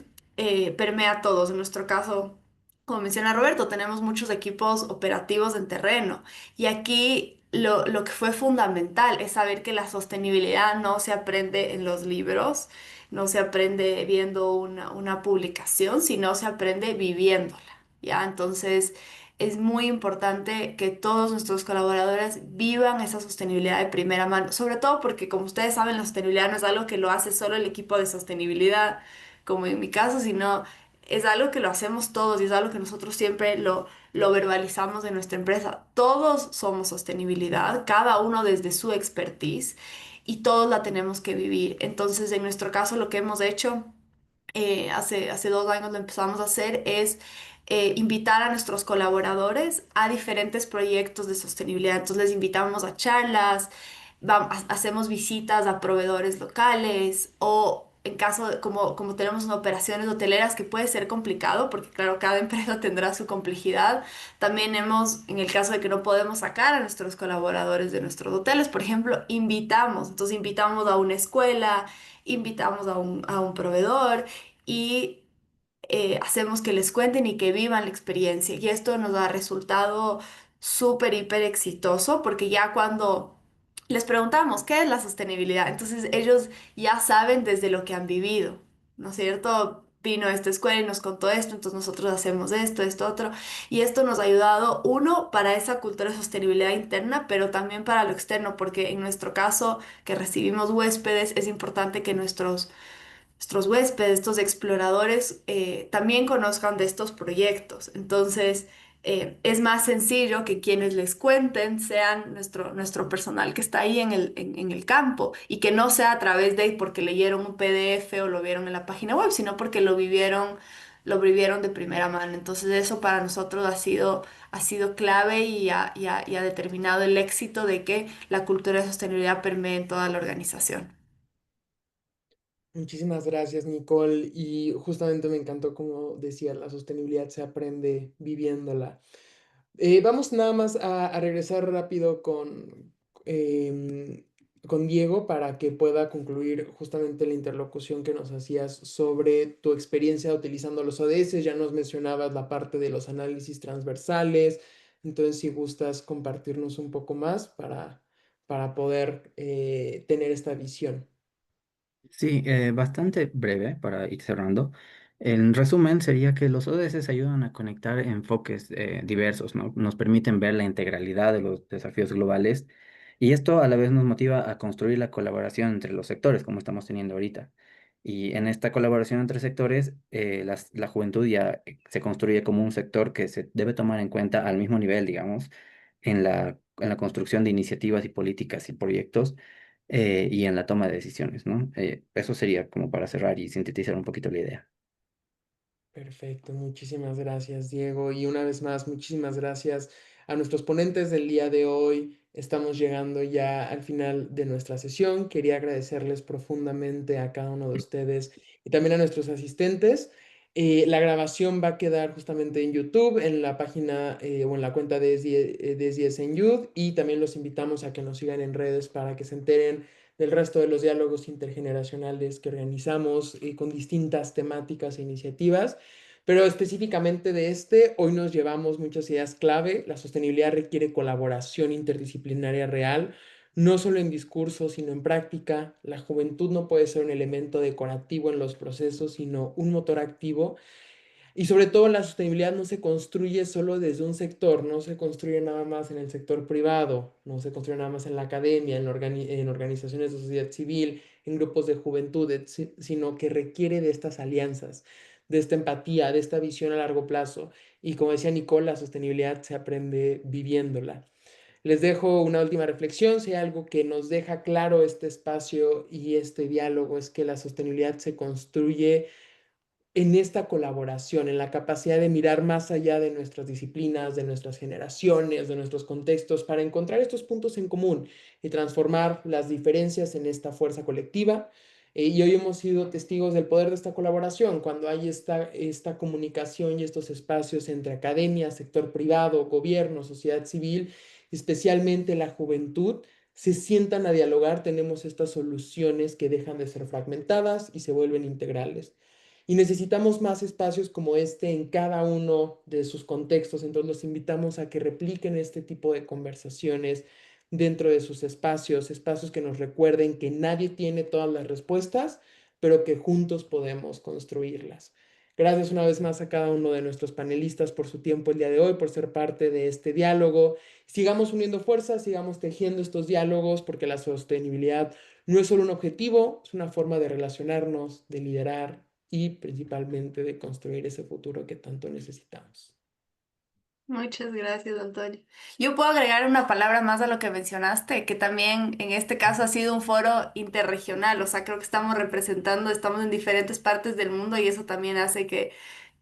permea a todos. En nuestro caso, como menciona Roberto, tenemos muchos equipos operativos en terreno. Y aquí lo que fue fundamental es saber que la sostenibilidad no se aprende en los libros, no se aprende viendo una publicación, sino se aprende viviéndola, ¿ya? Entonces, es muy importante que todos nuestros colaboradores vivan esa sostenibilidad de primera mano, sobre todo porque, como ustedes saben, la sostenibilidad no es algo que lo hace solo el equipo de sostenibilidad, como en mi caso, sino es algo que lo hacemos todos y es algo que nosotros siempre lo verbalizamos en nuestra empresa. Todos somos sostenibilidad, cada uno desde su expertise y todos la tenemos que vivir. Entonces, en nuestro caso, lo que hemos hecho hace 2 años lo empezamos a hacer es invitar a nuestros colaboradores a diferentes proyectos de sostenibilidad. Entonces les invitamos a charlas, hacemos visitas a proveedores locales o en caso de, como tenemos en operaciones hoteleras que puede ser complicado porque claro, cada empresa tendrá su complejidad. También hemos, en el caso de que no podemos sacar a nuestros colaboradores de nuestros hoteles, por ejemplo, entonces invitamos a una escuela, invitamos a un proveedor y hacemos que les cuenten y que vivan la experiencia. Y esto nos ha resultado súper, hiper exitoso porque ya cuando les preguntamos qué es la sostenibilidad, entonces ellos ya saben desde lo que han vivido, ¿no es cierto? Vino a esta escuela y nos contó esto, entonces nosotros hacemos esto, esto, otro. Y esto nos ha ayudado, uno, para esa cultura de sostenibilidad interna, pero también para lo externo, porque en nuestro caso, que recibimos huéspedes, es importante que nuestros huéspedes, estos exploradores, también conozcan de estos proyectos. Entonces, es más sencillo que quienes les cuenten sean nuestro personal que está ahí en el campo y que no sea a través de porque leyeron un PDF o lo vieron en la página web, sino porque lo vivieron de primera mano. Entonces, eso para nosotros ha sido clave y ha determinado el éxito de que la cultura de sostenibilidad permee en toda la organización. Muchísimas gracias, Nicole. Y justamente me encantó como decía, la sostenibilidad se aprende viviéndola. Vamos nada más a regresar rápido em, con Diego para que pueda concluir justamente la interlocución que nos hacías sobre tu experiencia utilizando los ODS. Ya nos mencionabas la parte de los análisis transversales. Entonces, si gustas compartirnos un poco más para poder tener esta visión. Sí, bastante breve para ir cerrando. En resumen, sería que los ODS ayudan a conectar enfoques diversos, ¿no? Nos permiten ver la integralidad de los desafíos globales y esto a la vez nos motiva a construir la colaboración entre los sectores, como estamos teniendo ahorita. Y en esta colaboración entre sectores, la juventud ya se construye como un sector que se debe tomar en cuenta al mismo nivel, digamos, en la construcción de iniciativas y políticas y proyectos y en la toma de decisiones, ¿no? Eso sería como para cerrar y sintetizar un poquito la idea. Perfecto, muchísimas gracias, Diego. Y una vez más, muchísimas gracias a nuestros ponentes del día de hoy, estamos llegando ya al final de nuestra sesión. Quería agradecerles profundamente a cada uno de ustedes y también a nuestros asistentes. La grabación va a quedar justamente en YouTube, en la página o en la cuenta de DES10 en YouTube, y también los invitamos a que nos sigan en redes para que se enteren del resto de los diálogos intergeneracionales que organizamos con distintas temáticas e iniciativas. Pero específicamente de este, hoy nos llevamos muchas ideas clave. La sostenibilidad requiere colaboración interdisciplinaria real, no solo en discurso, sino en práctica. La juventud no puede ser un elemento decorativo en los procesos, sino un motor activo. Y sobre todo la sostenibilidad no se construye solo desde un sector, no se construye nada más en el sector privado, no se construye nada más en la academia, en organizaciones de sociedad civil, en grupos de juventud, sino que requiere de estas alianzas, de esta empatía, de esta visión a largo plazo. Y como decía Nicole, la sostenibilidad se aprende viviéndola. Les dejo una última reflexión. Si hay algo que nos deja claro este espacio y este diálogo es que la sostenibilidad se construye en esta colaboración, en la capacidad de mirar más allá de nuestras disciplinas, de nuestras generaciones, de nuestros contextos, para encontrar estos puntos en común y transformar las diferencias en esta fuerza colectiva. Y hoy hemos sido testigos del poder de esta colaboración, cuando hay esta comunicación y estos espacios entre academia, sector privado, gobierno, sociedad civil, especialmente la juventud, se sientan a dialogar, tenemos estas soluciones que dejan de ser fragmentadas y se vuelven integrales. Y necesitamos más espacios como este en cada uno de sus contextos. Entonces los invitamos a que repliquen este tipo de conversaciones dentro de sus espacios, espacios que nos recuerden que nadie tiene todas las respuestas, pero que juntos podemos construirlas. Gracias una vez más a cada uno de nuestros panelistas por su tiempo el día de hoy, por ser parte de este diálogo. Sigamos uniendo fuerzas, sigamos tejiendo estos diálogos, porque la sostenibilidad no es solo un objetivo, es una forma de relacionarnos, de liderar y principalmente de construir ese futuro que tanto necesitamos. Muchas gracias, Antonio. Yo puedo agregar una palabra más a lo que mencionaste, que también en este caso ha sido un foro interregional, o sea, creo que estamos representando, estamos en diferentes partes del mundo y eso también hace que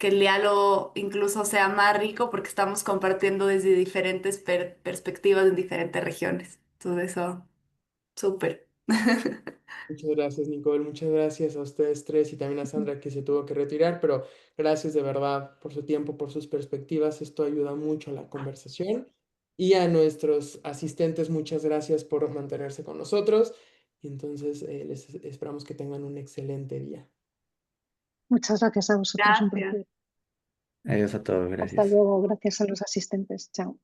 el diálogo incluso sea más rico porque estamos compartiendo desde diferentes perspectivas en diferentes regiones. Todo eso, súper. Muchas gracias, Nicole. Muchas gracias a ustedes tres y también a Sandra que se tuvo que retirar, pero gracias de verdad por su tiempo, por sus perspectivas. Esto ayuda mucho a la conversación. Y a nuestros asistentes, muchas gracias por mantenerse con nosotros. Y entonces les esperamos que tengan un excelente día. Muchas gracias a vosotros, un Gracias. placer. Adiós a todos, Hasta gracias. luego, gracias a los asistentes. Chao.